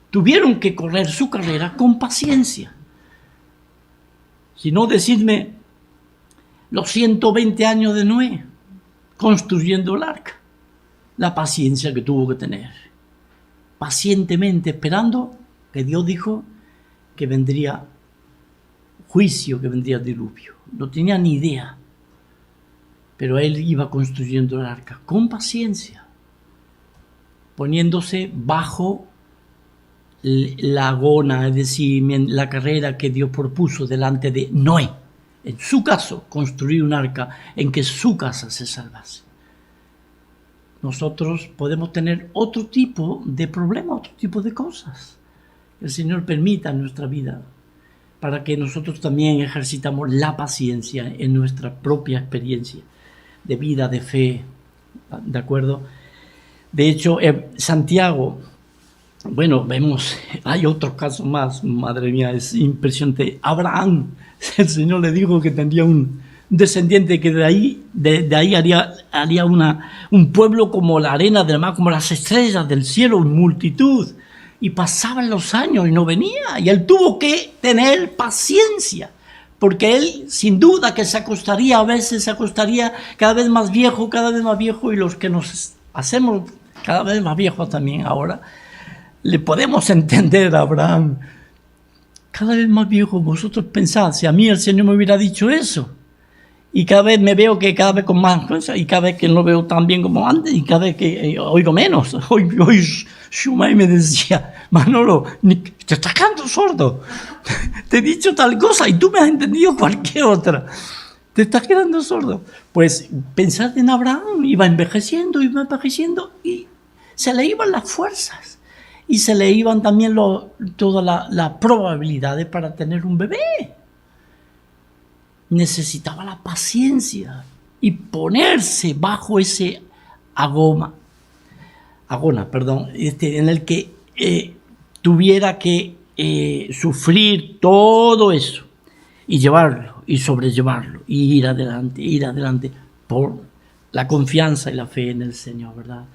Tuvieron que correr su carrera con paciencia. Si no, decidme los 120 años de Noé construyendo el arca. La paciencia que tuvo que tener. Pacientemente esperando que Dios dijo que vendría juicio, que vendría diluvio. No tenía ni idea. Pero él iba construyendo el arca con paciencia, poniéndose bajo la agona, es decir, la carrera que Dios propuso delante de Noé. En su caso, construir un arca en que su casa se salvase. Nosotros podemos tener otro tipo de problemas, otro tipo de cosas que el Señor permita en nuestra vida para que nosotros también ejercitamos la paciencia en nuestra propia experiencia de vida, de fe, ¿de acuerdo? De hecho, Santiago, bueno, vemos, hay otros casos más, madre mía, es impresionante. Abraham, el Señor le dijo que tendría un descendiente que de ahí haría un pueblo como la arena del mar, como las estrellas del cielo, en multitud. Y pasaban los años y no venía. Y él tuvo que tener paciencia, porque él sin duda que se acostaría, a veces se acostaría cada vez más viejo, y los que nos hacemos cada vez más viejos también ahora, le podemos entender a Abraham. Cada vez más viejo, vosotros pensad, si a mí el Señor me hubiera dicho eso, y cada vez me veo que cada vez con más cosas, y cada vez que no veo tan bien como antes, y cada vez que oigo menos. Hoy Shumay me decía, Manolo, te estás quedando sordo, te he dicho tal cosa y tú me has entendido cualquier otra, te estás quedando sordo. Pues pensad en Abraham, iba envejeciendo y se le iban las fuerzas. Y se le iban también todas las probabilidades para tener un bebé. Necesitaba la paciencia y ponerse bajo ese agona, en el que tuviera que sufrir todo eso y llevarlo y sobrellevarlo y ir adelante por la confianza y la fe en el Señor, ¿verdad?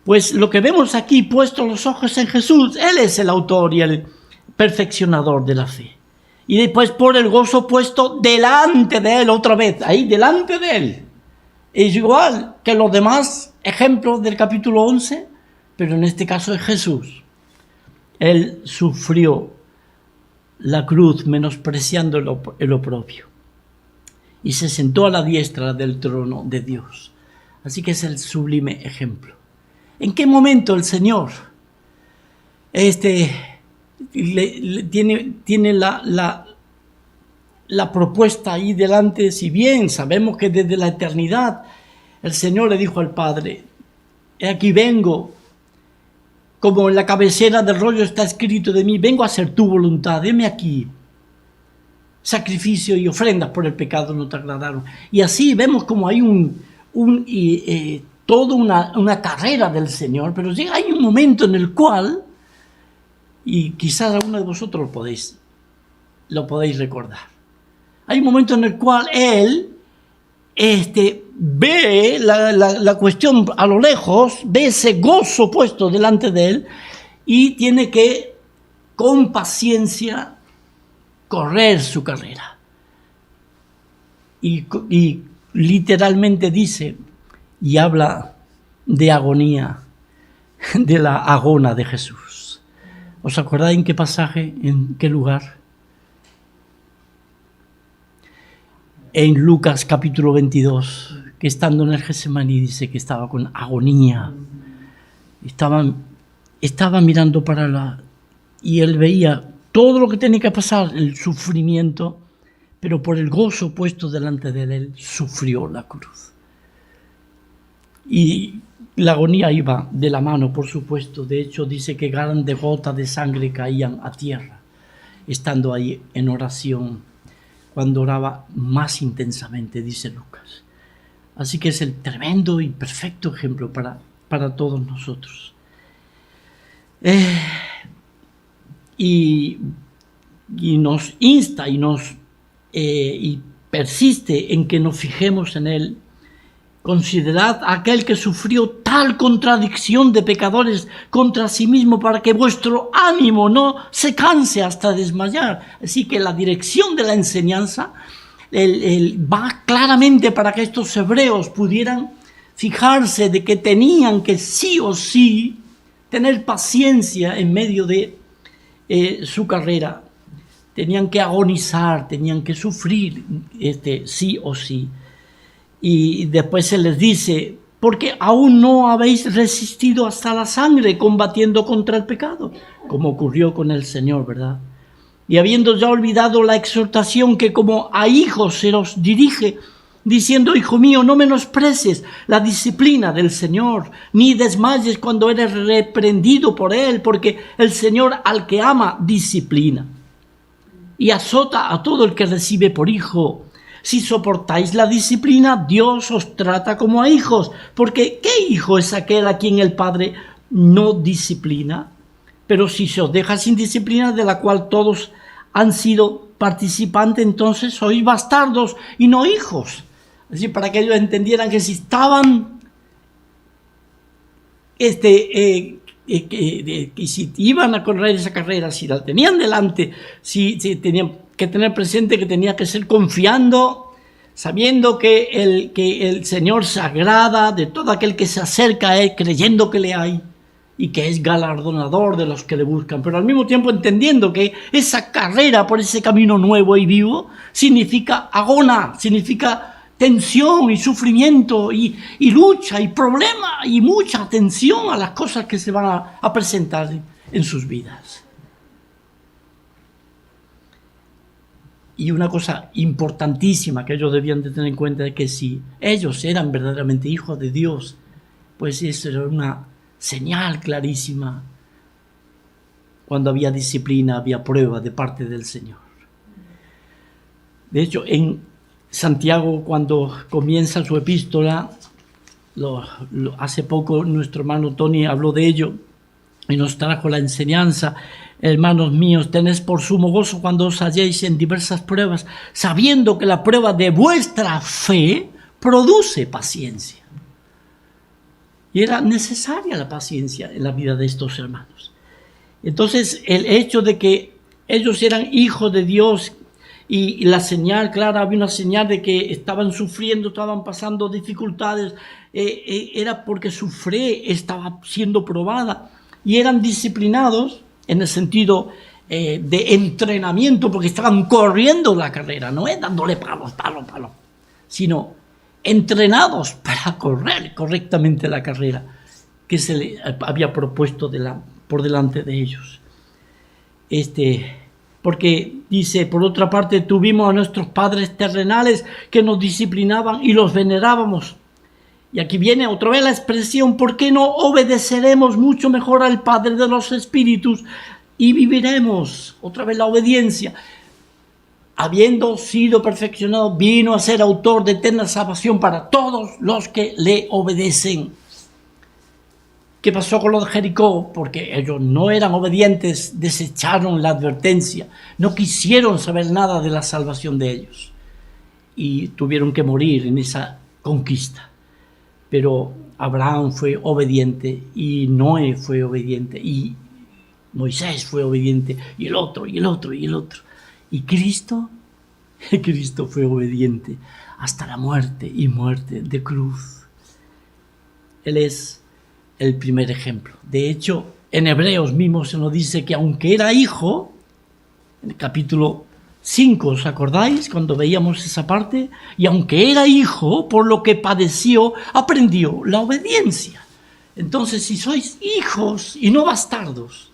Pues lo que vemos aquí, puestos los ojos en Jesús, Él es el autor y el perfeccionador de la fe. Y después por el gozo puesto delante de Él, otra vez, ahí delante de Él. Es igual que los demás ejemplos del capítulo 11, pero en este caso es Jesús. Él sufrió la cruz menospreciando el oprobio y se sentó a la diestra del trono de Dios. Así que es el sublime ejemplo. ¿En qué momento el Señor tiene la propuesta ahí delante? Si bien sabemos que desde la eternidad el Señor le dijo al Padre, he aquí vengo, como en la cabecera del rollo está escrito de mí, vengo a hacer tu voluntad, heme aquí. Sacrificio y ofrendas por el pecado no te agradaron. Y así vemos como hay toda una carrera del Señor, pero hay un momento en el cual, y quizás alguno de vosotros lo podéis recordar, hay un momento en el cual Él ve la cuestión a lo lejos, ve ese gozo puesto delante de Él y tiene que, con paciencia, correr su carrera. Y literalmente dice, y habla de agonía, de la agona de Jesús. ¿Os acordáis en qué pasaje, en qué lugar? En Lucas capítulo 22, que estando en el Getsemaní dice que estaba con agonía. Estaba mirando y él veía todo lo que tenía que pasar, el sufrimiento, pero por el gozo puesto delante de él sufrió la cruz. Y la agonía iba de la mano, por supuesto. De hecho, dice que grandes gotas de sangre caían a tierra, estando ahí en oración, cuando oraba más intensamente, dice Lucas. Así que es el tremendo y perfecto ejemplo para todos nosotros. Y nos insta y persiste en que nos fijemos en Él. Considerad a aquel que sufrió tal contradicción de pecadores contra sí mismo para que vuestro ánimo no se canse hasta desmayar. Así que la dirección de la enseñanza va claramente claramente para que estos hebreos pudieran fijarse de que tenían que sí o sí tener paciencia en medio de su carrera. Tenían que agonizar, tenían que sufrir sí o sí. Y después se les dice, porque aún no habéis resistido hasta la sangre combatiendo contra el pecado, como ocurrió con el Señor, ¿verdad? Y habiendo ya olvidado la exhortación que como a hijos se os dirige, diciendo, hijo mío, no menosprecies la disciplina del Señor, ni desmayes cuando eres reprendido por Él, porque el Señor al que ama disciplina y azota a todo el que recibe por hijo. Si soportáis la disciplina, Dios os trata como a hijos, porque ¿qué hijo es aquel a quien el Padre no disciplina? Pero si se os deja sin disciplina, de la cual todos han sido participantes, entonces sois bastardos y no hijos. Es decir, para que ellos entendieran que si estaban, que si iban a correr esa carrera, si la tenían delante, si tenían que tener presente que tenía que ser confiando, sabiendo que el Señor se agrada de todo aquel que se acerca a Él, creyendo que le hay y que es galardonador de los que le buscan, pero al mismo tiempo entendiendo que esa carrera por ese camino nuevo y vivo significa agona, significa tensión y sufrimiento y lucha y problema y mucha atención a las cosas que se van a presentar en sus vidas. Y una cosa importantísima que ellos debían de tener en cuenta es que si ellos eran verdaderamente hijos de Dios, pues eso era una señal clarísima. Cuando había disciplina, había prueba de parte del Señor. De hecho, en Santiago, cuando comienza su epístola, hace poco nuestro hermano Tony habló de ello y nos trajo la enseñanza. Hermanos míos, tened por sumo gozo cuando os halléis en diversas pruebas, sabiendo que la prueba de vuestra fe produce paciencia. Y era necesaria la paciencia en la vida de estos hermanos. Entonces, el hecho de que ellos eran hijos de Dios y la señal clara, había una señal de que estaban sufriendo, estaban pasando dificultades, era porque su fe estaba siendo probada y eran disciplinados en el sentido de entrenamiento, porque estaban corriendo la carrera, no es dándole palo, sino entrenados para correr correctamente la carrera que se le había propuesto por delante de ellos. Porque dice, por otra parte, tuvimos a nuestros padres terrenales que nos disciplinaban y los venerábamos. Y aquí viene otra vez la expresión, ¿por qué no obedeceremos mucho mejor al Padre de los Espíritus y viviremos? Otra vez la obediencia. Habiendo sido perfeccionado, vino a ser autor de eterna salvación para todos los que le obedecen. ¿Qué pasó con los de Jericó? Porque ellos no eran obedientes, desecharon la advertencia, no quisieron saber nada de la salvación de ellos y tuvieron que morir en esa conquista. Pero Abraham fue obediente y Noé fue obediente y Moisés fue obediente y el otro y el otro y el otro. Y Cristo fue obediente hasta la muerte y muerte de cruz. Él es el primer ejemplo. De hecho, en Hebreos mismo se nos dice que aunque era hijo, en el capítulo 5, ¿os acordáis cuando veíamos esa parte? Y aunque era hijo, por lo que padeció, aprendió la obediencia. Entonces, si sois hijos y no bastardos,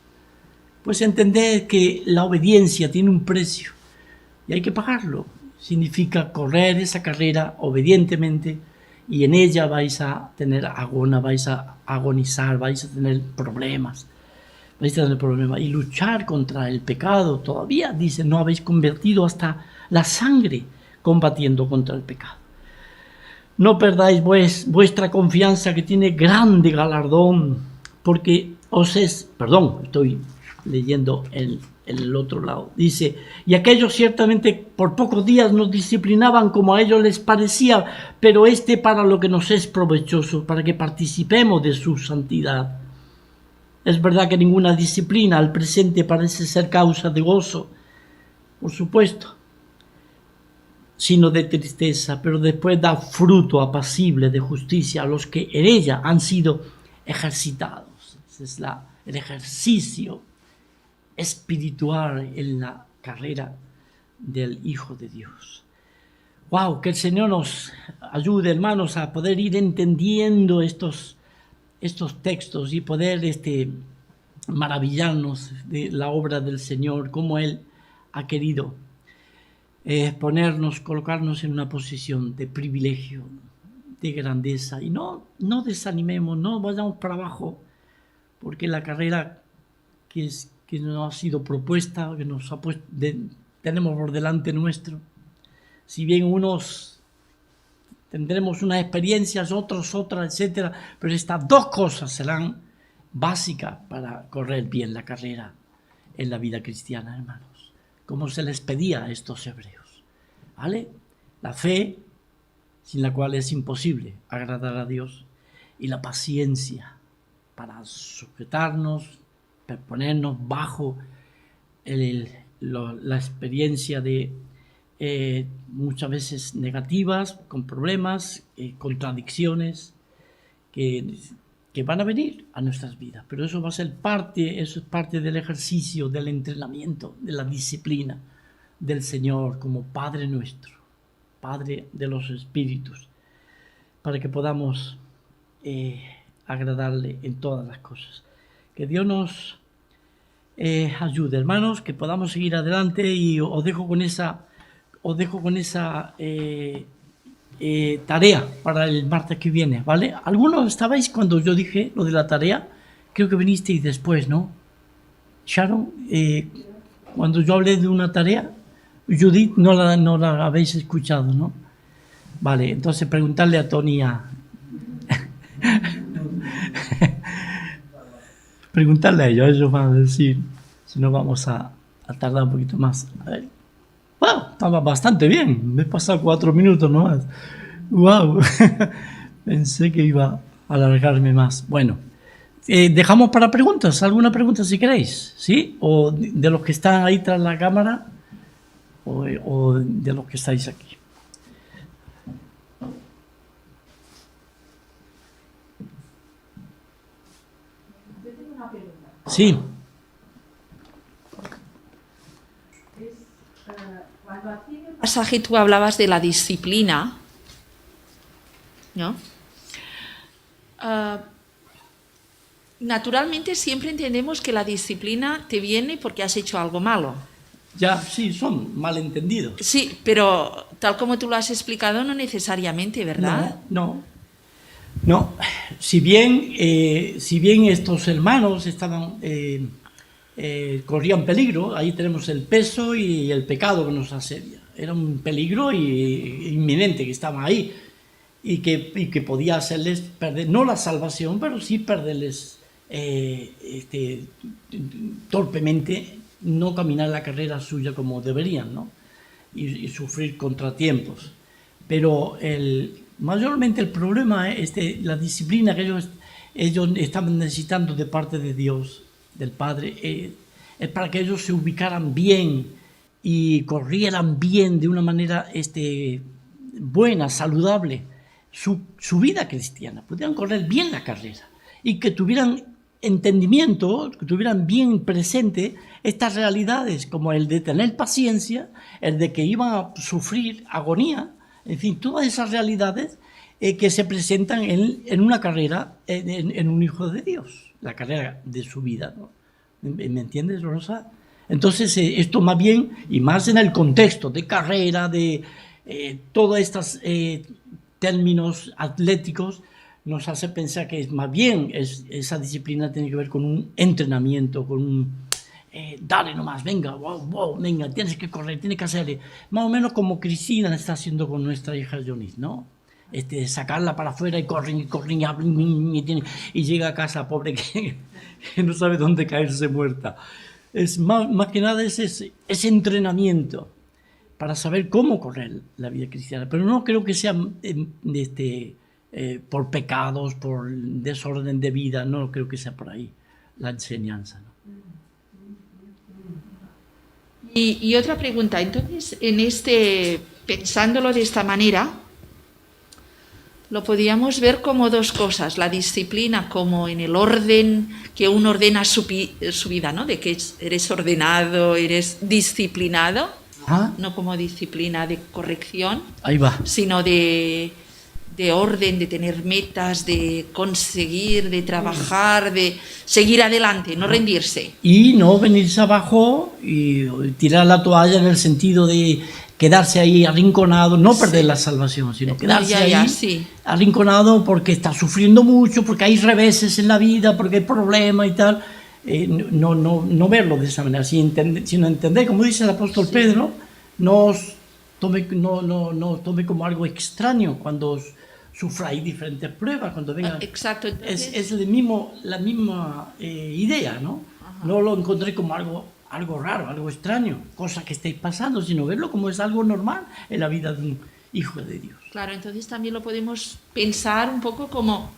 pues entended que la obediencia tiene un precio y hay que pagarlo. Significa correr esa carrera obedientemente y en ella vais a tener agona, vais a agonizar, vais a tener problemas. Y luchar contra el pecado. Todavía dice, no habéis convertido hasta la sangre combatiendo contra el pecado. No perdáis vuestra confianza, que tiene grande galardón, porque estoy leyendo el otro lado. Dice, y aquellos ciertamente por pocos días nos disciplinaban como a ellos les parecía, pero para lo que nos es provechoso, para que participemos de su santidad. Es verdad que ninguna disciplina al presente parece ser causa de gozo, por supuesto, sino de tristeza, pero después da fruto apacible de justicia a los que en ella han sido ejercitados. Ese es el ejercicio espiritual en la carrera del Hijo de Dios. Wow, que el Señor nos ayude, hermanos, a poder ir entendiendo estos textos y poder maravillarnos de la obra del Señor, cómo Él ha querido colocarnos en una posición de privilegio, de grandeza. Y no desanimemos, no vayamos para abajo, porque la carrera que nos ha sido propuesta, que nos ha puesto, tenemos por delante nuestro, si bien unos tendremos unas experiencias, otros otras, etcétera, pero estas dos cosas serán básicas para correr bien la carrera en la vida cristiana, hermanos, como se les pedía a estos hebreos, ¿vale? La fe, sin la cual es imposible agradar a Dios, y la paciencia para sujetarnos, ponernos bajo la experiencia de muchas veces negativas, con problemas, contradicciones que van a venir a nuestras vidas, pero eso va a ser eso es parte del ejercicio, del entrenamiento, de la disciplina del Señor como Padre nuestro, Padre de los Espíritus, para que podamos agradarle en todas las cosas. Que Dios nos ayude, hermanos, que podamos seguir adelante, y os dejo con esa tarea para el martes que viene, ¿vale? ¿Algunos estabais cuando yo dije lo de la tarea? Creo que vinisteis después, ¿no? Sharon, cuando yo hablé de una tarea, Judith no la habéis escuchado, ¿no? Vale, entonces preguntarle a Tony preguntarle a ellos, ellos van a decir, si no vamos a tardar un poquito más. A ver. Wow, estaba bastante bien, me he pasado 4 minutos nomás. Wow, pensé que iba a alargarme más. Bueno, dejamos para preguntas, alguna pregunta si queréis, ¿sí? O de los que están ahí tras la cámara, o de los que estáis aquí. Yo tengo una pregunta. Sí. Cuando aquí en el pasaje tú hablabas de la disciplina, ¿no? Naturalmente siempre entendemos que la disciplina te viene porque has hecho algo malo. Ya, sí, son malentendidos. Sí, pero tal como tú lo has explicado, no necesariamente, ¿verdad? No. Si bien estos hermanos estaban corrían peligro, ahí tenemos el peso y el pecado que nos asedia. Era un peligro inminente que estaban ahí y que podía hacerles perder, no la salvación, pero sí perderles torpemente, no caminar la carrera suya como deberían, ¿no? Y sufrir contratiempos. Pero mayormente el problema es la disciplina que ellos estaban necesitando de parte de Dios, del Padre, es para que ellos se ubicaran bien y corrieran bien de una manera buena, saludable, su vida cristiana, pudieran correr bien la carrera y que tuvieran entendimiento, que tuvieran bien presente estas realidades, como el de tener paciencia, el de que iban a sufrir agonía, en fin, todas esas realidades que se presentan en una carrera, en un hijo de Dios, la carrera de su vida, ¿no? ¿Me entiendes, Rosa? Entonces, esto más bien, y más en el contexto de carrera, de todos estos términos atléticos, nos hace pensar que más bien esa disciplina tiene que ver con un entrenamiento, con un dale nomás, venga, wow, venga, tienes que correr, tienes que hacerle. Más o menos como Cristina está haciendo con nuestra hija Jonis, ¿no? Sacarla para afuera y corren, y llega a casa, pobre, que no sabe dónde caerse muerta. Es más que nada ese entrenamiento para saber cómo correr la vida cristiana. Pero no creo que sea por pecados, por desorden de vida, no creo que sea por ahí la enseñanza, ¿no? Y otra pregunta, entonces en este pensándolo de esta manera, lo podíamos ver como dos cosas. La disciplina como en el orden que uno ordena su vida, ¿no? De que eres ordenado, eres disciplinado, no como disciplina de corrección, Ahí va. sino de orden, de tener metas, de conseguir, de trabajar, de seguir adelante, no rendirse. Y no venirse abajo y tirar la toalla en el sentido de quedarse ahí arrinconado, no perder la salvación, sino quedarse ahí arrinconado porque está sufriendo mucho, porque hay reveses en la vida, porque hay problemas y tal. No verlo de esa manera, sino entender, como dice el apóstol Pedro, no tome como algo extraño cuando sufráis diferentes pruebas, cuando vengan. Exacto. Entonces, es la misma idea, ¿no? Ajá. No lo encontré como algo raro, algo extraño, cosa que estéis pasando, sino verlo como es algo normal en la vida de un hijo de Dios. Claro, entonces también lo podemos pensar un poco como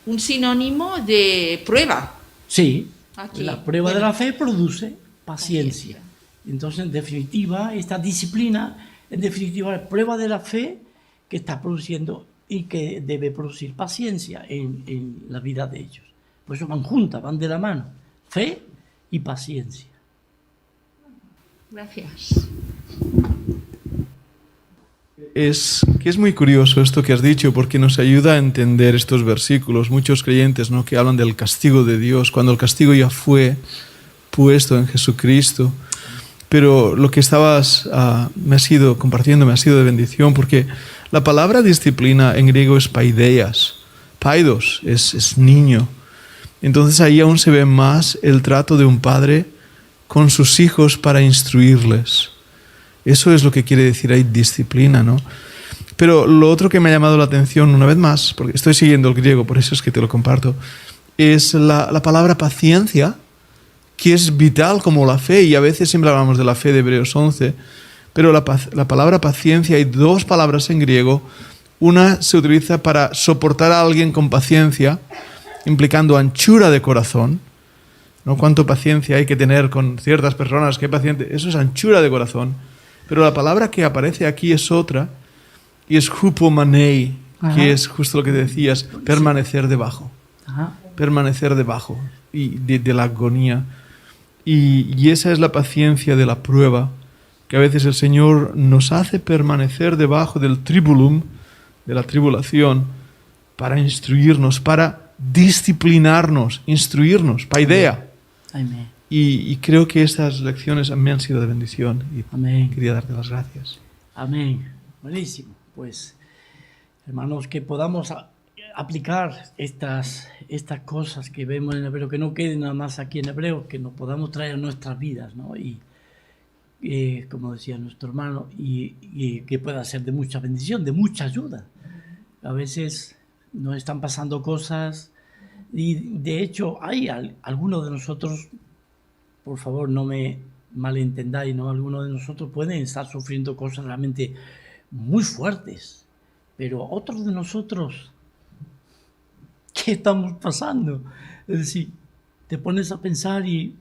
un sinónimo de prueba. Sí, aquí, la prueba de la fe produce paciencia. Entonces, en definitiva, esta disciplina, en definitiva, la prueba de la fe que está produciendo y que debe producir paciencia en la vida de ellos. Por eso van juntas, van de la mano, fe y paciencia. Gracias. Es muy curioso esto que has dicho, porque nos ayuda a entender estos versículos. Muchos creyentes, ¿no?, que hablan del castigo de Dios, cuando el castigo ya fue puesto en Jesucristo. Pero lo que estabas me ha sido compartiendo, me ha sido de bendición, porque la palabra disciplina en griego es paideias. Paidos es niño. Entonces ahí aún se ve más el trato de un padre con sus hijos para instruirles. Eso es lo que quiere decir ahí disciplina, ¿no? Pero lo otro que me ha llamado la atención una vez más, porque estoy siguiendo el griego, por eso es que te lo comparto, es la palabra paciencia, que es vital como la fe, y a veces siempre hablamos de la fe de Hebreos 11, pero la palabra paciencia, hay dos palabras en griego. Una se utiliza para soportar a alguien con paciencia, implicando anchura de corazón, ¿no? Cuánto paciencia hay que tener con ciertas personas, qué paciente, eso es anchura de corazón. Pero la palabra que aparece aquí es otra, y es hupomanei, que es justo lo que decías, permanecer debajo. Permanecer debajo y de la agonía. Y esa es la paciencia de la prueba, que a veces el Señor nos hace permanecer debajo del tribulum, de la tribulación, para instruirnos, para disciplinarnos, instruirnos, paideia. Amén. Y creo que estas lecciones me han sido de bendición y Amén. quería darte las gracias. Amén. Buenísimo. Pues, hermanos, que podamos aplicar estas cosas que vemos en Hebreo, que no queden nada más aquí en Hebreo, que nos podamos traer a nuestras vidas, ¿no? Y como decía nuestro hermano, y que pueda ser de mucha bendición, de mucha ayuda. A veces nos están pasando cosas y de hecho hay algunos de nosotros, por favor no me malentendáis, ¿no? Algunos de nosotros pueden estar sufriendo cosas realmente muy fuertes, pero otros de nosotros, ¿qué estamos pasando? Es decir, te pones a pensar y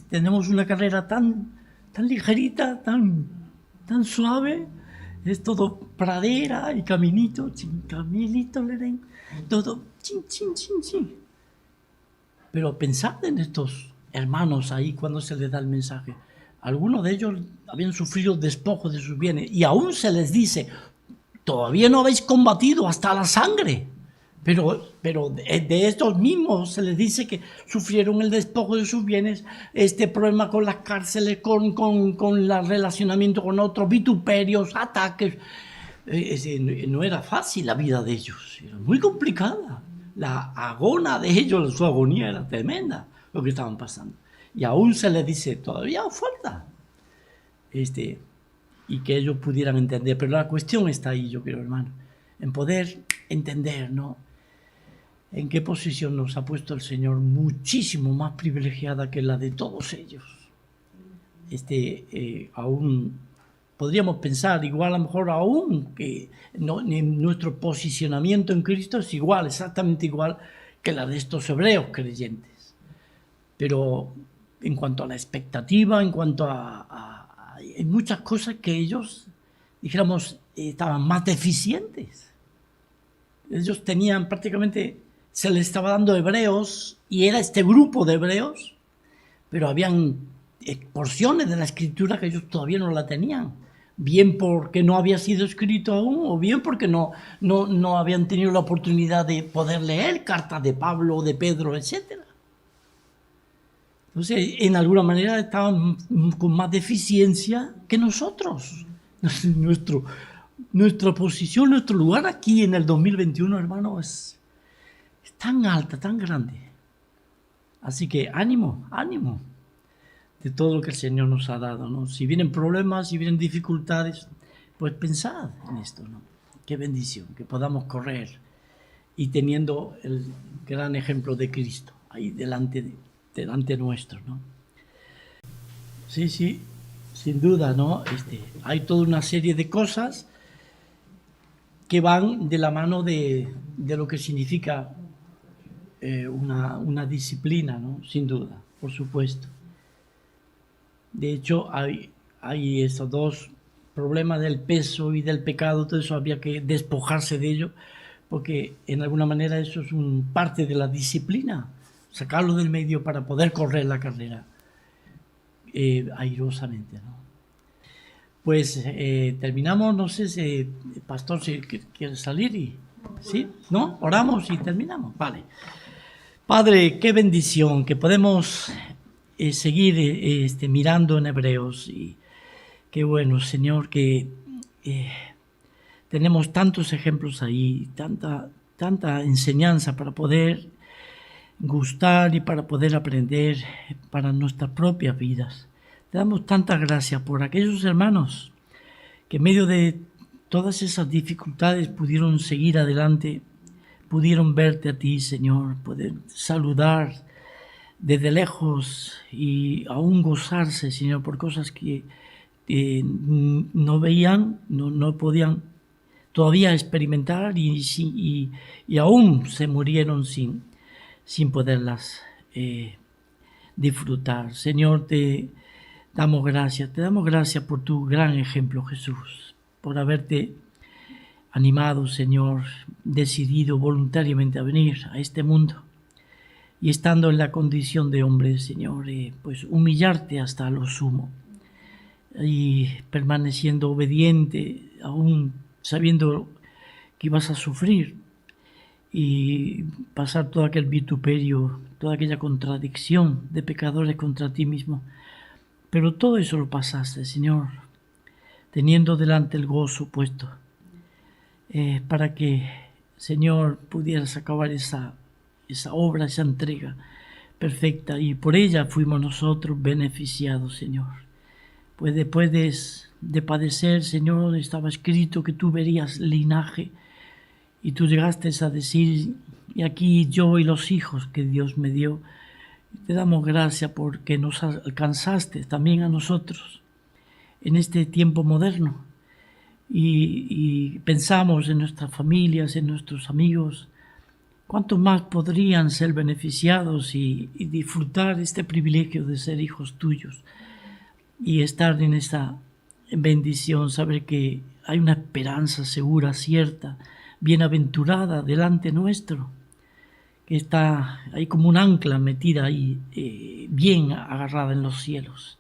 tenemos una carrera tan ligerita, tan suave, es todo pradera y caminito, todo chin, chin, chin, chin. Pero pensad en estos hermanos ahí cuando se les da el mensaje. Algunos de ellos habían sufrido despojos de sus bienes y aún se les dice, todavía no habéis combatido hasta la sangre. Pero de estos mismos se les dice que sufrieron el despojo de sus bienes, este problema con las cárceles, con el relacionamiento con otros, vituperios, ataques. No era fácil la vida de ellos, era muy complicada. La agona de ellos, su agonía era tremenda, lo que estaban pasando. Y aún se les dice, todavía falta. Y que ellos pudieran entender. Pero la cuestión está ahí, yo creo, hermano, en poder entender, ¿no? En qué posición nos ha puesto el Señor, muchísimo más privilegiada que la de todos ellos. Aún podríamos pensar, igual a lo mejor aún, que nuestro posicionamiento en Cristo es igual, exactamente igual que la de estos hebreos creyentes. Pero en cuanto a la expectativa, en cuanto a hay muchas cosas que ellos, dijéramos, estaban más deficientes. Ellos tenían prácticamente, se les estaba dando hebreos y era este grupo de hebreos, pero habían porciones de la escritura que ellos todavía no la tenían, bien porque no había sido escrito aún o bien porque no habían tenido la oportunidad de poder leer cartas de Pablo, de Pedro, etc. Entonces, en alguna manera estaban con más deficiencia que nosotros. Nuestra posición, nuestro lugar aquí en el 2021, hermano, es tan alta, tan grande. Así que ánimo, ánimo de todo lo que el Señor nos ha dado, ¿no? Si vienen problemas, si vienen dificultades, pues pensad en esto, ¿no? Qué bendición que podamos correr y teniendo el gran ejemplo de Cristo ahí delante nuestro, ¿no? Sí, sin duda, ¿no? Hay toda una serie de cosas que van de la mano de lo que significa una disciplina, ¿no? Sin duda, por supuesto. De hecho, hay esos dos problemas del peso y del pecado, todo eso había que despojarse de ello, porque en alguna manera eso es parte de la disciplina, sacarlo del medio para poder correr la carrera airosamente, ¿no? Pues terminamos, no sé si pastor si quiere salir ¿sí? ¿No? Oramos y terminamos. Vale. Padre, qué bendición que podemos seguir mirando en Hebreos y qué bueno, Señor, que tenemos tantos ejemplos ahí, tanta enseñanza para poder gustar y para poder aprender para nuestras propias vidas. Te damos tanta gracia por aquellos hermanos que en medio de todas esas dificultades pudieron seguir adelante, pudieron verte a ti, Señor, poder saludar desde lejos y aún gozarse, Señor, por cosas que no veían, no podían todavía experimentar y aún se murieron sin poderlas disfrutar. Señor, te damos gracias por tu gran ejemplo, Jesús, por haberte animado, Señor, decidido voluntariamente a venir a este mundo y estando en la condición de hombre, Señor, pues humillarte hasta lo sumo y permaneciendo obediente, aún sabiendo que ibas a sufrir y pasar todo aquel vituperio, toda aquella contradicción de pecadores contra ti mismo. Pero todo eso lo pasaste, Señor, teniendo delante el gozo puesto, para que, Señor, pudieras acabar esa obra, esa entrega perfecta, y por ella fuimos nosotros beneficiados, Señor. Pues después de padecer, Señor, estaba escrito que tú verías linaje, y tú llegaste a decir, y aquí yo y los hijos que Dios me dio. Te damos gracias porque nos alcanzaste también a nosotros en este tiempo moderno. Y pensamos en nuestras familias, en nuestros amigos, cuántos más podrían ser beneficiados y disfrutar este privilegio de ser hijos tuyos y estar en esta bendición, saber que hay una esperanza segura, cierta, bienaventurada delante nuestro, que está ahí como un ancla metida ahí, bien agarrada en los cielos,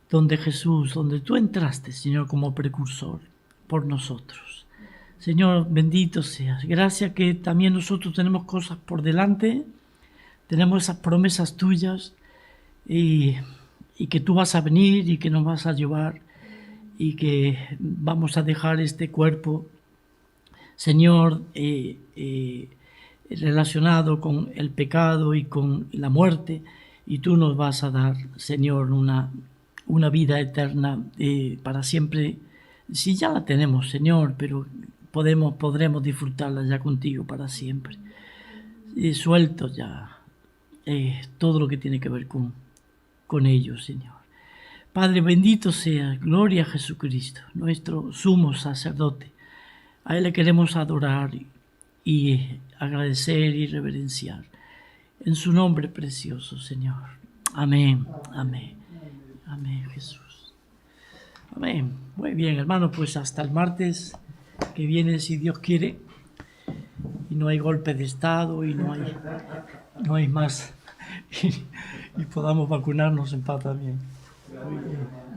donde Jesús, donde tú entraste, Señor, como precursor por nosotros. Señor, bendito seas. Gracias que también nosotros tenemos cosas por delante, tenemos esas promesas tuyas y que tú vas a venir y que nos vas a llevar y que vamos a dejar este cuerpo, Señor, relacionado con el pecado y con la muerte, y tú nos vas a dar, Señor, una vida eterna para siempre. Sí, ya la tenemos, Señor, pero podremos disfrutarla ya contigo para siempre. Suelto ya todo lo que tiene que ver con ellos, Señor. Padre, bendito sea, gloria a Jesucristo, nuestro sumo sacerdote. A Él le queremos adorar y agradecer y reverenciar. En su nombre precioso, Señor. Amén, amén, amén, Jesús. Amén. Muy bien, hermano, pues hasta el martes que viene, si Dios quiere, y no hay golpe de Estado y no hay más, y podamos vacunarnos en paz también. Muy bien.